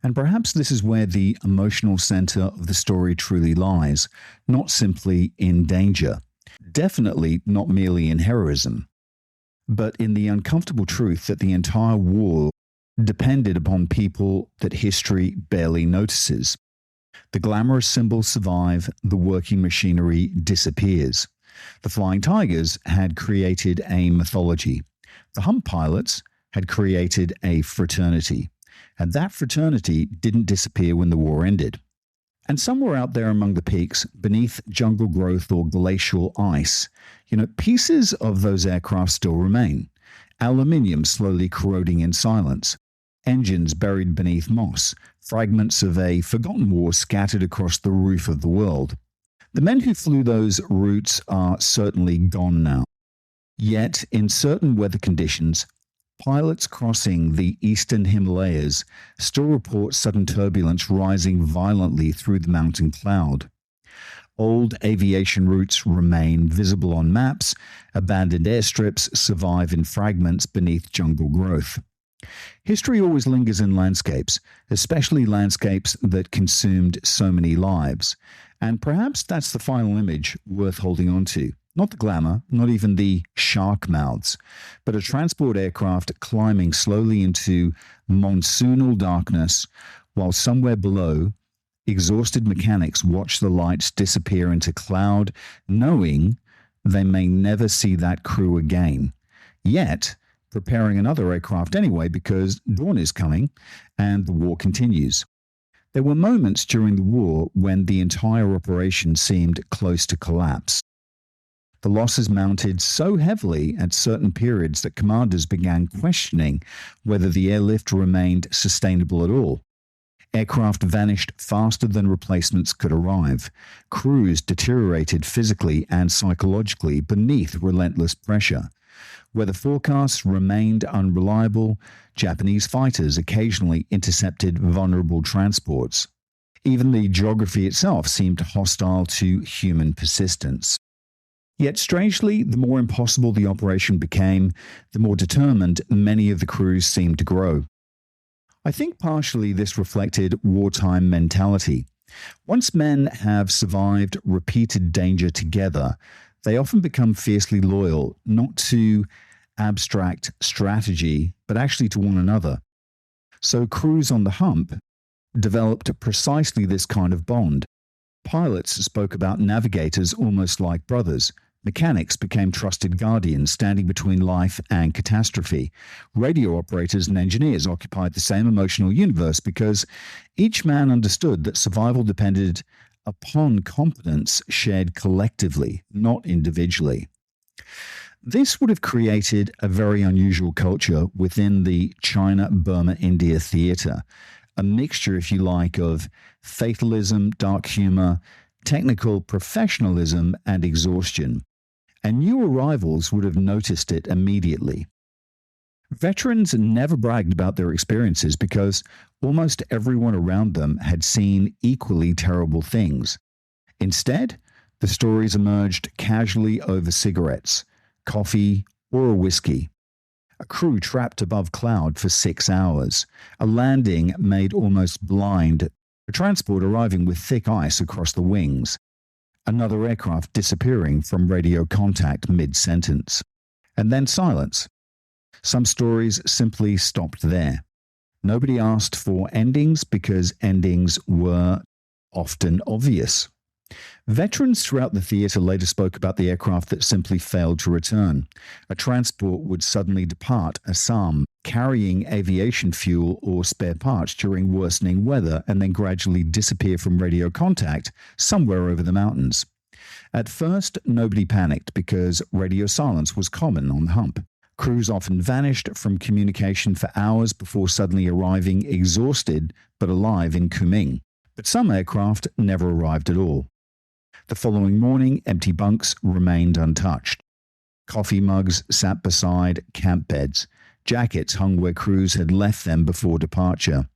And perhaps this is where the emotional center of the story truly lies, not simply in danger, definitely not merely in heroism, but in the uncomfortable truth that the entire war depended upon people that history barely notices. The glamorous symbols survive, the working machinery disappears. The Flying Tigers had created a mythology. The Hump pilots had created a fraternity, and that fraternity didn't disappear when the war ended. And somewhere out there among the peaks, beneath jungle growth or glacial ice, pieces of those aircraft still remain. Aluminium slowly corroding in silence, engines buried beneath moss, fragments of a forgotten war scattered across the roof of the world. The men who flew those routes are certainly gone now. Yet, in certain weather conditions, pilots crossing the eastern Himalayas still report sudden turbulence rising violently through the mountain cloud. Old aviation routes remain visible on maps, abandoned airstrips survive in fragments beneath jungle growth. History always lingers in landscapes, especially landscapes that consumed so many lives, and perhaps that's the final image worth holding on to. Not the glamour, not even the shark mouths, but a transport aircraft climbing slowly into monsoonal darkness, while somewhere below, exhausted mechanics watch the lights disappear into cloud, knowing they may never see that crew again. Yet, preparing another aircraft anyway because dawn is coming and the war continues. There were moments during the war when the entire operation seemed close to collapse. The losses mounted so heavily at certain periods that commanders began questioning whether the airlift remained sustainable at all. Aircraft vanished faster than replacements could arrive. Crews deteriorated physically and psychologically beneath relentless pressure. Weather forecasts remained unreliable. Japanese fighters occasionally intercepted vulnerable transports. Even the geography itself seemed hostile to human persistence. Yet strangely, the more impossible the operation became, the more determined many of the crews seemed to grow. I think partially this reflected wartime mentality. Once men have survived repeated danger together, they often become fiercely loyal, not to abstract strategy, but actually to one another. So crews on the Hump developed precisely this kind of bond. Pilots spoke about navigators almost like brothers. Mechanics became trusted guardians, standing between life and catastrophe. Radio operators and engineers occupied the same emotional universe because each man understood that survival depended upon competence shared collectively, not individually. This would have created a very unusual culture within the China, Burma, India theatre, a mixture, if you like, of fatalism, dark humor, technical professionalism, and exhaustion. And new arrivals would have noticed it immediately. Veterans never bragged about their experiences because almost everyone around them had seen equally terrible things. Instead, the stories emerged casually over cigarettes, coffee, or a whiskey. A crew trapped above cloud for 6 hours, a landing made almost blind, a transport arriving with thick ice across the wings, another aircraft disappearing from radio contact mid-sentence, and then silence. Some stories simply stopped there. Nobody asked for endings because endings were often obvious. Veterans throughout the theatre later spoke about the aircraft that simply failed to return. A transport would suddenly depart Assam, carrying aviation fuel or spare parts during worsening weather, and then gradually disappear from radio contact somewhere over the mountains. At first, nobody panicked because radio silence was common on the Hump. Crews often vanished from communication for hours before suddenly arriving exhausted but alive in Kunming. But some aircraft never arrived at all. The following morning, empty bunks remained untouched. Coffee mugs sat beside camp beds. Jackets hung where crews had left them before departure.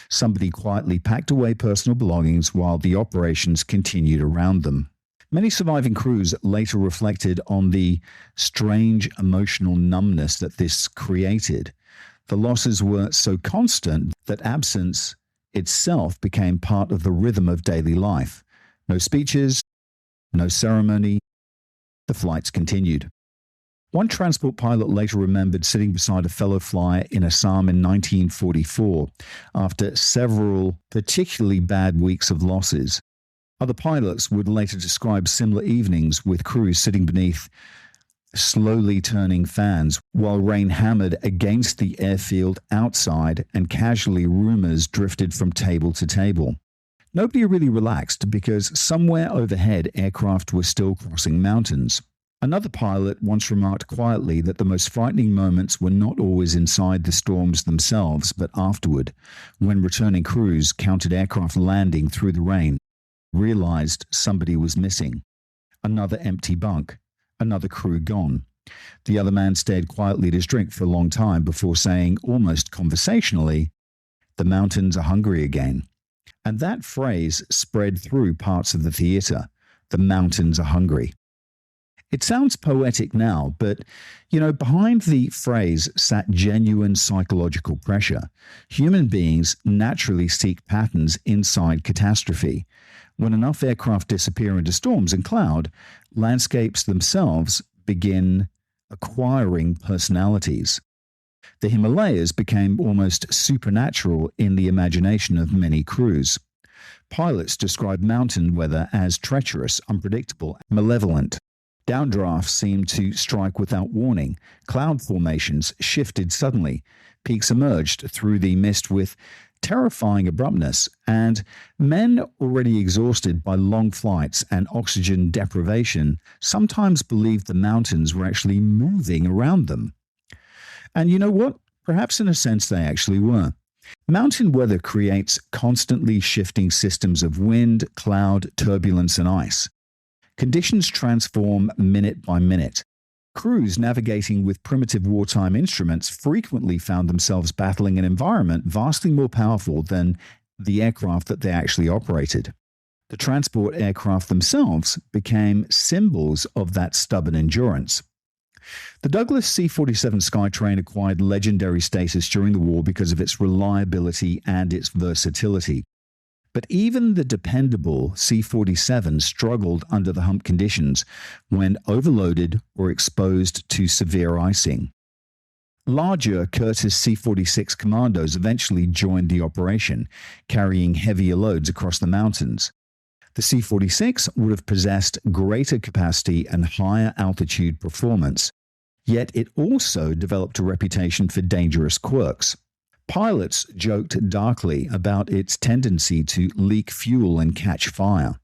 Somebody quietly packed away personal belongings while the operations continued around them. Many surviving crews later reflected on the strange emotional numbness that this created. The losses were so constant that absence itself became part of the rhythm of daily life. No speeches, no ceremony. The flights continued. One transport pilot later remembered sitting beside a fellow flyer in Assam in 1944 after several particularly bad weeks of losses. Other pilots would later describe similar evenings with crews sitting beneath slowly turning fans while rain hammered against the airfield outside and casually rumors drifted from table to table. Nobody really relaxed because somewhere overhead aircraft were still crossing mountains. Another pilot once remarked quietly that the most frightening moments were not always inside the storms themselves, but afterward, when returning crews counted aircraft landing through the rain, realized somebody was missing. Another empty bunk, another crew gone. The other man stared quietly at his drink for a long time before saying, almost conversationally, "The mountains are hungry again." And that phrase spread through parts of the theatre. The mountains are hungry. It sounds poetic now, but, behind the phrase sat genuine psychological pressure. Human beings naturally seek patterns inside catastrophe. When enough aircraft disappear into storms and cloud, landscapes themselves begin acquiring personalities. The Himalayas became almost supernatural in the imagination of many crews. Pilots described mountain weather as treacherous, unpredictable, malevolent. Downdrafts seemed to strike without warning. Cloud formations shifted suddenly. Peaks emerged through the mist with terrifying abruptness, and men already exhausted by long flights and oxygen deprivation sometimes believed the mountains were actually moving around them. And you know what? Perhaps in a sense they actually were. Mountain weather creates constantly shifting systems of wind, cloud, turbulence, and ice. Conditions transform minute by minute. Crews navigating with primitive wartime instruments frequently found themselves battling an environment vastly more powerful than the aircraft that they actually operated. The transport aircraft themselves became symbols of that stubborn endurance. The Douglas C-47 Skytrain acquired legendary status during the war because of its reliability and its versatility. But even the dependable C-47 struggled under the hump conditions when overloaded or exposed to severe icing. Larger Curtiss C-46 commandos eventually joined the operation, carrying heavier loads across the mountains. The C-46 would have possessed greater capacity and higher altitude performance, yet it also developed a reputation for dangerous quirks. Pilots joked darkly about its tendency to leak fuel and catch fire.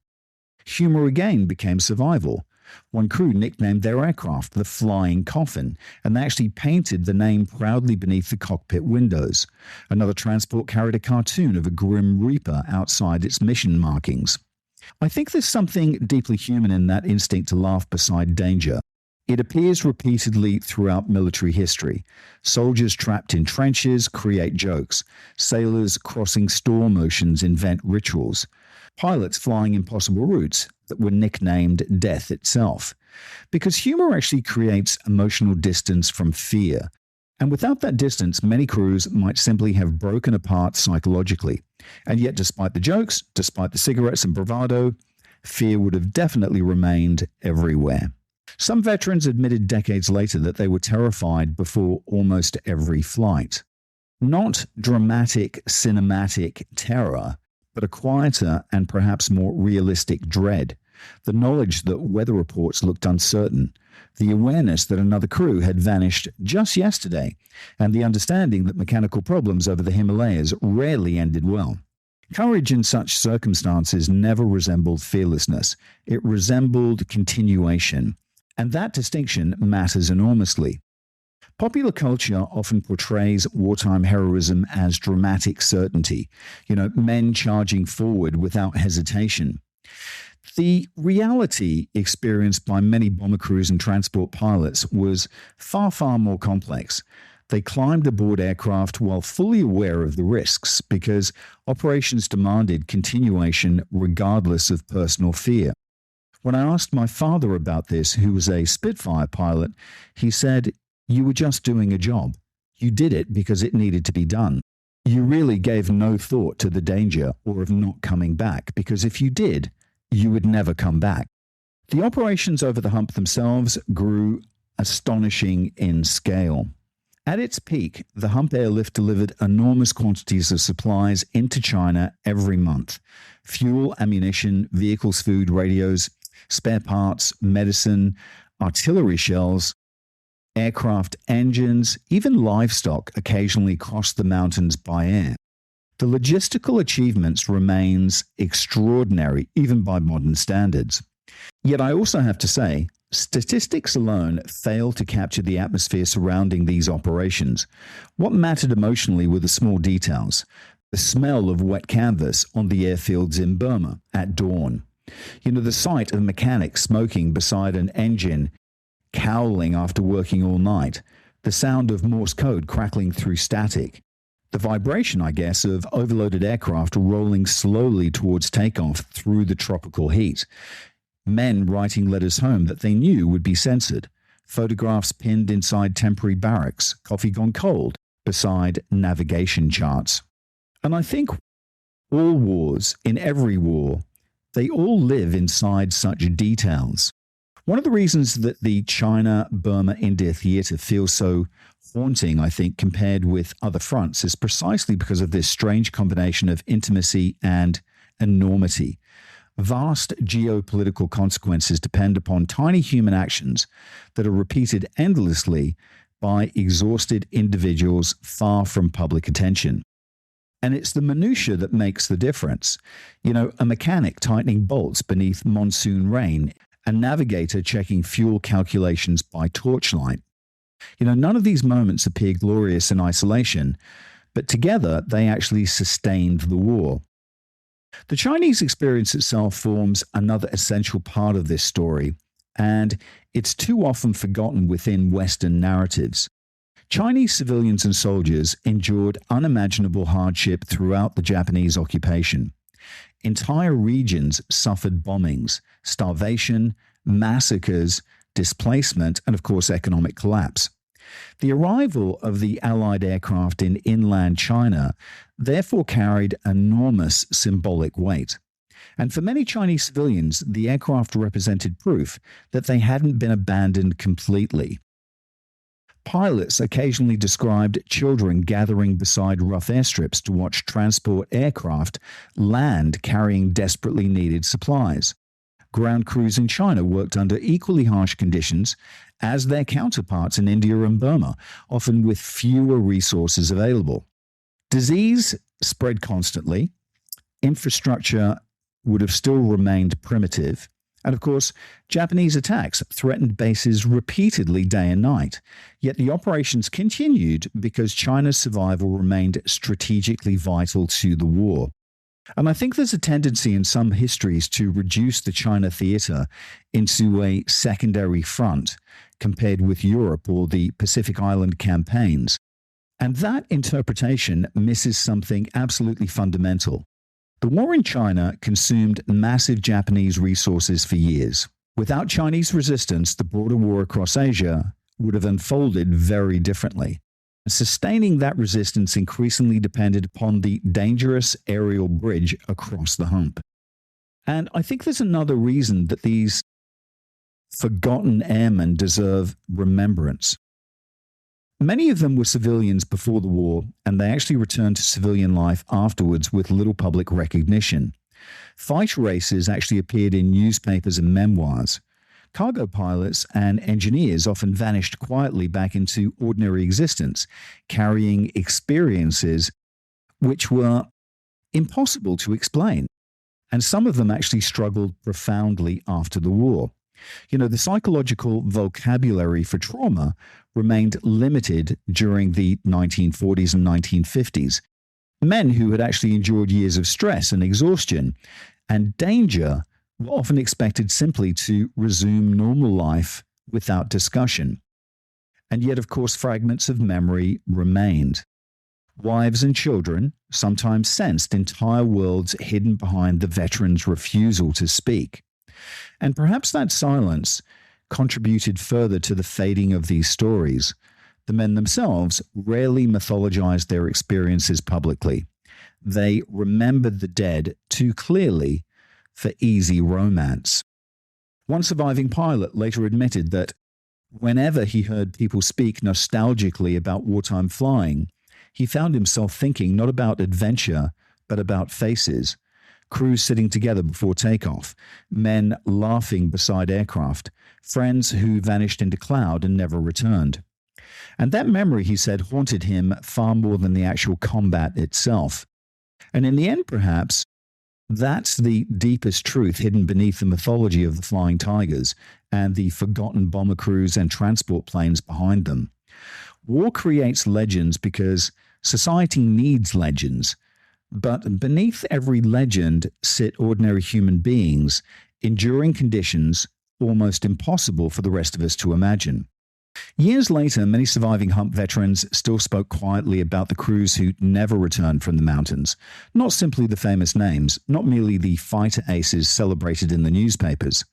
Humor again became survival. One crew nicknamed their aircraft the Flying Coffin, and they actually painted the name proudly beneath the cockpit windows. Another transport carried a cartoon of a grim reaper outside its mission markings. I think there's something deeply human in that instinct to laugh beside danger. It appears repeatedly throughout military history. Soldiers trapped in trenches create jokes. Sailors crossing storm oceans invent rituals. Pilots flying impossible routes that were nicknamed death itself. Because humor actually creates emotional distance from fear. And without that distance, many crews might simply have broken apart psychologically. And yet, despite the jokes, despite the cigarettes and bravado, fear would have definitely remained everywhere. Some veterans admitted decades later that they were terrified before almost every flight. Not dramatic, cinematic terror, but a quieter and perhaps more realistic dread. The knowledge that weather reports looked uncertain, the awareness that another crew had vanished just yesterday, and the understanding that mechanical problems over the Himalayas rarely ended well. Courage in such circumstances never resembled fearlessness. It resembled continuation. And that distinction matters enormously. Popular culture often portrays wartime heroism as dramatic certainty, men charging forward without hesitation. The reality experienced by many bomber crews and transport pilots was far, far more complex. They climbed aboard aircraft while fully aware of the risks because operations demanded continuation regardless of personal fear. When I asked my father about this, who was a Spitfire pilot, he said, "You were just doing a job. You did it because it needed to be done. You really gave no thought to the danger or of not coming back, because if you did, you would never come back." The operations over the hump themselves grew astonishing in scale. At its peak, the Hump airlift delivered enormous quantities of supplies into China every month. Fuel, ammunition, vehicles, food, radios, spare parts, medicine, artillery shells, aircraft engines, even livestock occasionally crossed the mountains by air. The logistical achievements remains extraordinary, even by modern standards. Yet I also have to say, statistics alone fail to capture the atmosphere surrounding these operations. What mattered emotionally were the small details. The smell of wet canvas on the airfields in Burma at dawn. The sight of mechanics smoking beside an engine, cowling after working all night. The sound of Morse code crackling through static. The vibration, I guess, of overloaded aircraft rolling slowly towards takeoff through the tropical heat. Men writing letters home that they knew would be censored. Photographs pinned inside temporary barracks. Coffee gone cold beside navigation charts. And I think all wars, in every war, they all live inside such details. One of the reasons that the China-Burma-India theater feels so haunting, I think, compared with other fronts, is precisely because of this strange combination of intimacy and enormity. Vast geopolitical consequences depend upon tiny human actions that are repeated endlessly by exhausted individuals far from public attention. And it's the minutiae that makes the difference. A mechanic tightening bolts beneath monsoon rain, a navigator checking fuel calculations by torchlight. None of these moments appear glorious in isolation, but together they actually sustained the war. The Chinese experience itself forms another essential part of this story, and it's too often forgotten within Western narratives. Chinese civilians and soldiers endured unimaginable hardship throughout the Japanese occupation. Entire regions suffered bombings, starvation, massacres, displacement, and of course economic collapse. The arrival of the Allied aircraft in inland China therefore carried enormous symbolic weight. And for many Chinese civilians, the aircraft represented proof that they hadn't been abandoned completely. Pilots occasionally described children gathering beside rough airstrips to watch transport aircraft land carrying desperately needed supplies. Ground crews in China worked under equally harsh conditions as their counterparts in India and Burma, often with fewer resources available. Disease spread constantly, infrastructure would have still remained primitive, and of course, Japanese attacks threatened bases repeatedly day and night. Yet the operations continued because China's survival remained strategically vital to the war. And I think there's a tendency in some histories to reduce the China theater into a secondary front compared with Europe or the Pacific Island campaigns. And that interpretation misses something absolutely fundamental. The war in China consumed massive Japanese resources for years. Without Chinese resistance, the broader war across Asia would have unfolded very differently. Sustaining that resistance increasingly depended upon the dangerous aerial bridge across the Hump. And I think there's another reason that these forgotten airmen deserve remembrance. Many of them were civilians before the war, and they actually returned to civilian life afterwards with little public recognition. Fighter races actually appeared in newspapers and memoirs. Cargo pilots and engineers often vanished quietly back into ordinary existence, carrying experiences which were impossible to explain. And some of them actually struggled profoundly after the war. The psychological vocabulary for trauma remained limited during the 1940s and 1950s. Men who had actually endured years of stress and exhaustion and danger were often expected simply to resume normal life without discussion. And yet, of course, fragments of memory remained. Wives and children sometimes sensed entire worlds hidden behind the veterans' refusal to speak. And perhaps that silence contributed further to the fading of these stories. The men themselves rarely mythologized their experiences publicly. They remembered the dead too clearly for easy romance. One surviving pilot later admitted that whenever he heard people speak nostalgically about wartime flying, he found himself thinking not about adventure, but about faces. Crews sitting together before takeoff, men laughing beside aircraft, friends who vanished into cloud and never returned. And that memory, he said, haunted him far more than the actual combat itself. And in the end, perhaps, that's the deepest truth hidden beneath the mythology of the Flying Tigers and the forgotten bomber crews and transport planes behind them. War creates legends because society needs legends. But beneath every legend sit ordinary human beings, enduring conditions almost impossible for the rest of us to imagine. Years later, many surviving Hump veterans still spoke quietly about the crews who never returned from the mountains. Not simply the famous names, not merely the fighter aces celebrated in the newspapers,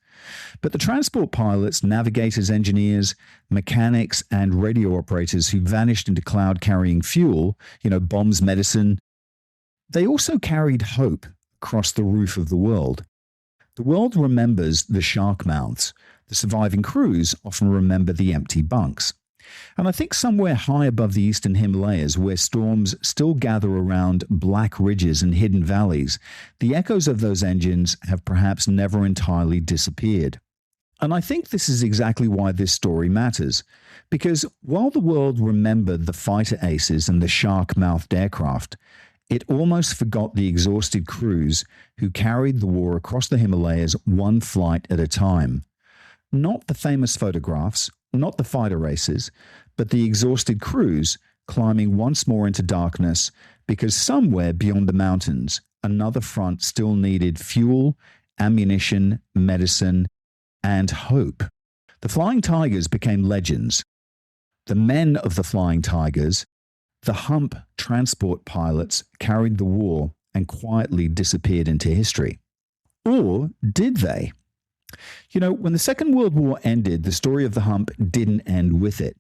but the transport pilots, navigators, engineers, mechanics, and radio operators who vanished into cloud carrying fuel, bombs, medicine. They also carried hope across the roof of the world. The world remembers the shark mouths. The surviving crews often remember the empty bunks. And I think somewhere high above the eastern Himalayas, where storms still gather around black ridges and hidden valleys, the echoes of those engines have perhaps never entirely disappeared. And I think this is exactly why this story matters. Because while the world remembered the fighter aces and the shark-mouthed aircraft, it almost forgot the exhausted crews who carried the war across the Himalayas one flight at a time. Not the famous photographs, not the fighter races, but the exhausted crews climbing once more into darkness because somewhere beyond the mountains, another front still needed fuel, ammunition, medicine, and hope. The Flying Tigers became legends. The men of the Flying Tigers, the Hump transport pilots, carried the war and quietly disappeared into history. Or did they? When the Second World War ended, the story of the Hump didn't end with it.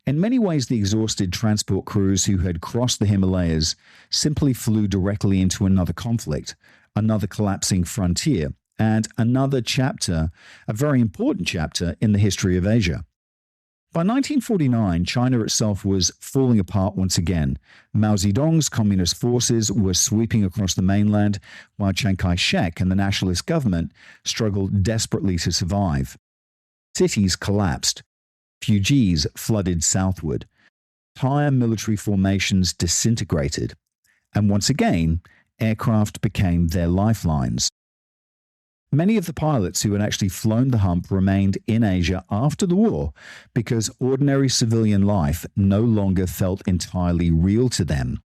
In many ways, the exhausted transport crews who had crossed the Himalayas simply flew directly into another conflict, another collapsing frontier, and another chapter, a very important chapter in the history of Asia. By 1949, China itself was falling apart once again. Mao Zedong's communist forces were sweeping across the mainland, while Chiang Kai-shek and the nationalist government struggled desperately to survive. Cities collapsed. Refugees flooded southward. Entire military formations disintegrated. And once again, aircraft became their lifelines. Many of the pilots who had actually flown the Hump remained in Asia after the war because ordinary civilian life no longer felt entirely real to them.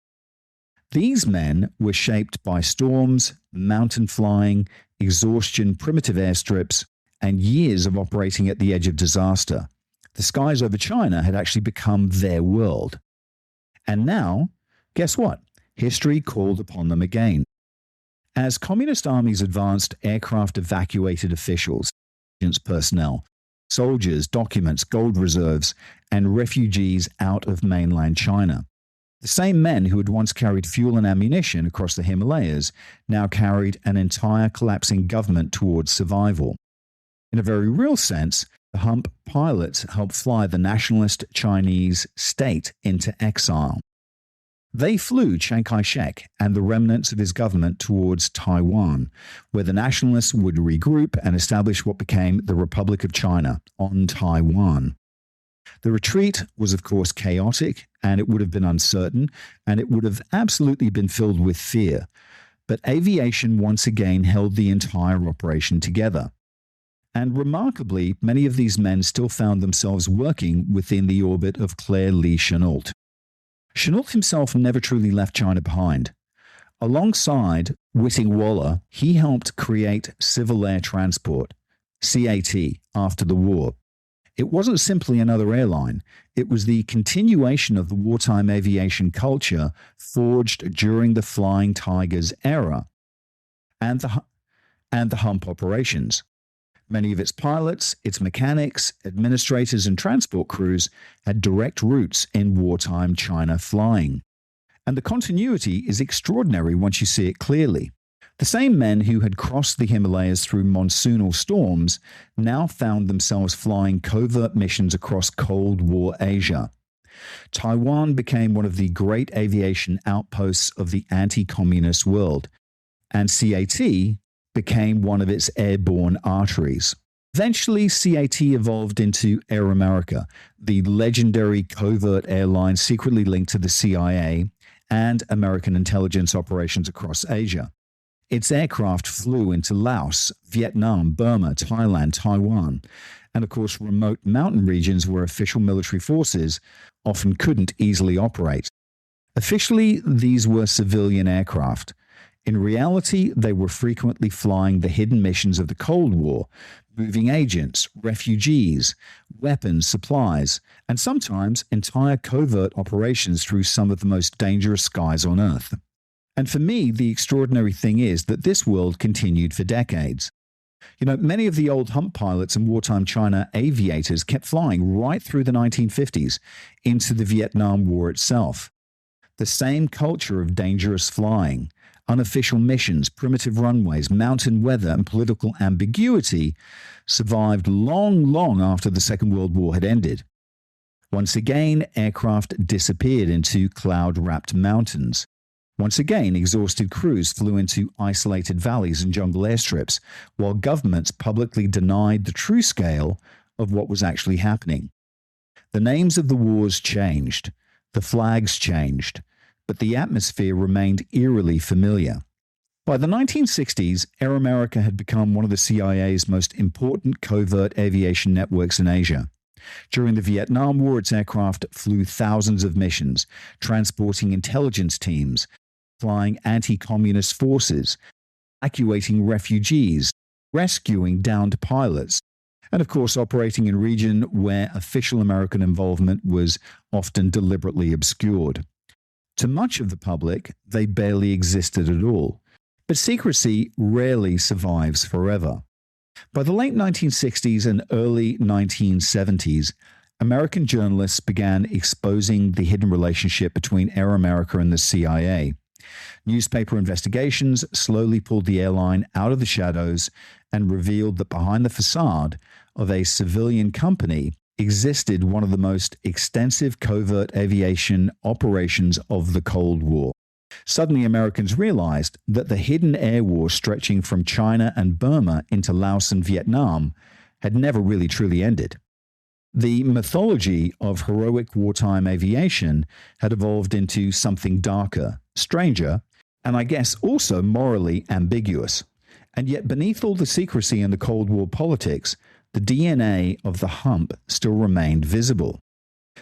These men were shaped by storms, mountain flying, exhaustion, primitive airstrips, and years of operating at the edge of disaster. The skies over China had actually become their world. And now, guess what? History called upon them again. As communist armies advanced, aircraft evacuated officials, personnel, soldiers, documents, gold reserves, and refugees out of mainland China. The same men who had once carried fuel and ammunition across the Himalayas now carried an entire collapsing government towards survival. In a very real sense, the Hump pilots helped fly the nationalist Chinese state into exile. They flew Chiang Kai-shek and the remnants of his government towards Taiwan, where the nationalists would regroup and establish what became the Republic of China on Taiwan. The retreat was, of course, chaotic, and it would have been uncertain, and it would have absolutely been filled with fear. But aviation once again held the entire operation together. And remarkably, many of these men still found themselves working within the orbit of Claire Lee Chennault. Chennault himself never truly left China behind. Alongside Whiting Waller, he helped create Civil Air Transport, CAT, after the war. It wasn't simply another airline. It was the continuation of the wartime aviation culture forged during the Flying Tigers era and the Hump operations. Many of its pilots, its mechanics, administrators, and transport crews had direct roots in wartime China flying. And the continuity is extraordinary once you see it clearly. The same men who had crossed the Himalayas through monsoonal storms now found themselves flying covert missions across Cold War Asia. Taiwan became one of the great aviation outposts of the anti-communist world, and CAT became one of its airborne arteries. Eventually, CAT evolved into Air America, the legendary covert airline secretly linked to the CIA and American intelligence operations across Asia. Its aircraft flew into Laos, Vietnam, Burma, Thailand, Taiwan, and of course remote mountain regions where official military forces often couldn't easily operate. Officially, these were civilian aircraft. In reality, they were frequently flying the hidden missions of the Cold War, moving agents, refugees, weapons, supplies, and sometimes entire covert operations through some of the most dangerous skies on Earth. And for me, the extraordinary thing is that this world continued for decades. Many of the old Hump pilots and wartime China aviators kept flying right through the 1950s into the Vietnam War itself. The same culture of dangerous flying, unofficial missions, primitive runways, mountain weather, and political ambiguity survived long after the Second World War had ended. Once again, aircraft disappeared into cloud-wrapped mountains. Once again, exhausted crews flew into isolated valleys and jungle airstrips, while governments publicly denied the true scale of what was actually happening. The names of the wars changed, the flags changed, but the atmosphere remained eerily familiar. By the 1960s, Air America had become one of the CIA's most important covert aviation networks in Asia. During the Vietnam War, its aircraft flew thousands of missions, transporting intelligence teams, flying anti-communist forces, evacuating refugees, rescuing downed pilots, and of course operating in a region where official American involvement was often deliberately obscured. To much of the public, they barely existed at all. But secrecy rarely survives forever. By the late 1960s and early 1970s, American journalists began exposing the hidden relationship between Air America and the CIA. Newspaper investigations slowly pulled the airline out of the shadows and revealed that behind the facade of a civilian company existed one of the most extensive covert aviation operations of the Cold War. Suddenly, Americans realized that the hidden air war stretching from China and Burma into Laos and Vietnam had never really truly ended. The mythology of heroic wartime aviation had evolved into something darker, stranger, and I guess also morally ambiguous. And yet beneath all the secrecy and the Cold War politics, the DNA of the Hump still remained visible.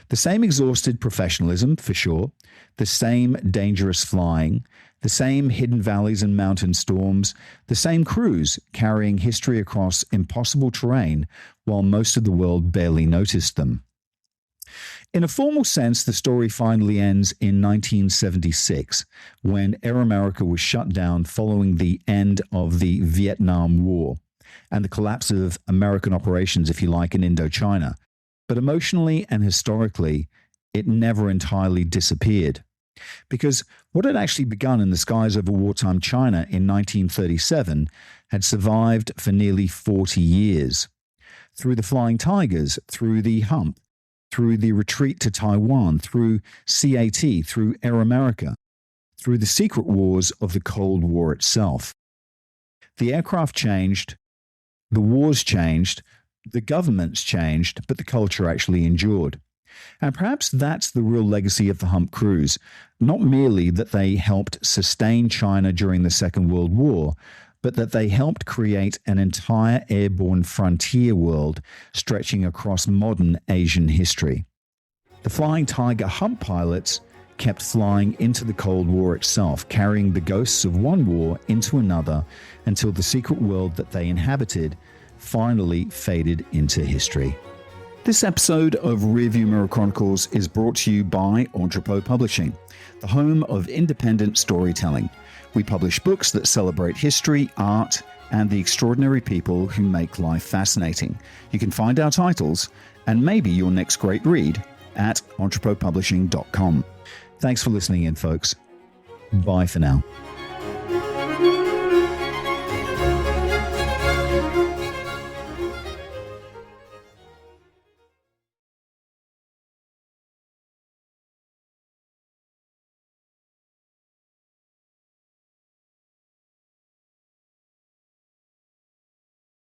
The same exhausted professionalism, for sure, the same dangerous flying, the same hidden valleys and mountain storms, the same crews carrying history across impossible terrain while most of the world barely noticed them. In a formal sense, the story finally ends in 1976, when Air America was shut down following the end of the Vietnam War and the collapse of American operations, if you like, in Indochina. But emotionally and historically, it never entirely disappeared. Because what had actually begun in the skies over wartime China in 1937 had survived for nearly 40 years. Through the Flying Tigers, through the Hump, through the retreat to Taiwan, through CAT, through Air America, through the secret wars of the Cold War itself. The aircraft changed, the wars changed, the governments changed, but the culture actually endured. And perhaps that's the real legacy of the Hump crews, not merely that they helped sustain China during the Second World War, but that they helped create an entire airborne frontier world stretching across modern Asian history. The Flying Tiger Hump pilots kept flying into the Cold War itself, carrying the ghosts of one war into another until the secret world that they inhabited finally faded into history. This episode of Rearview Mirror Chronicles is brought to you by Entrepot Publishing, the home of independent storytelling. We publish books that celebrate history, art, and the extraordinary people who make life fascinating. You can find our titles and maybe your next great read at entrepotpublishing.com. Thanks for listening in, folks. Bye for now.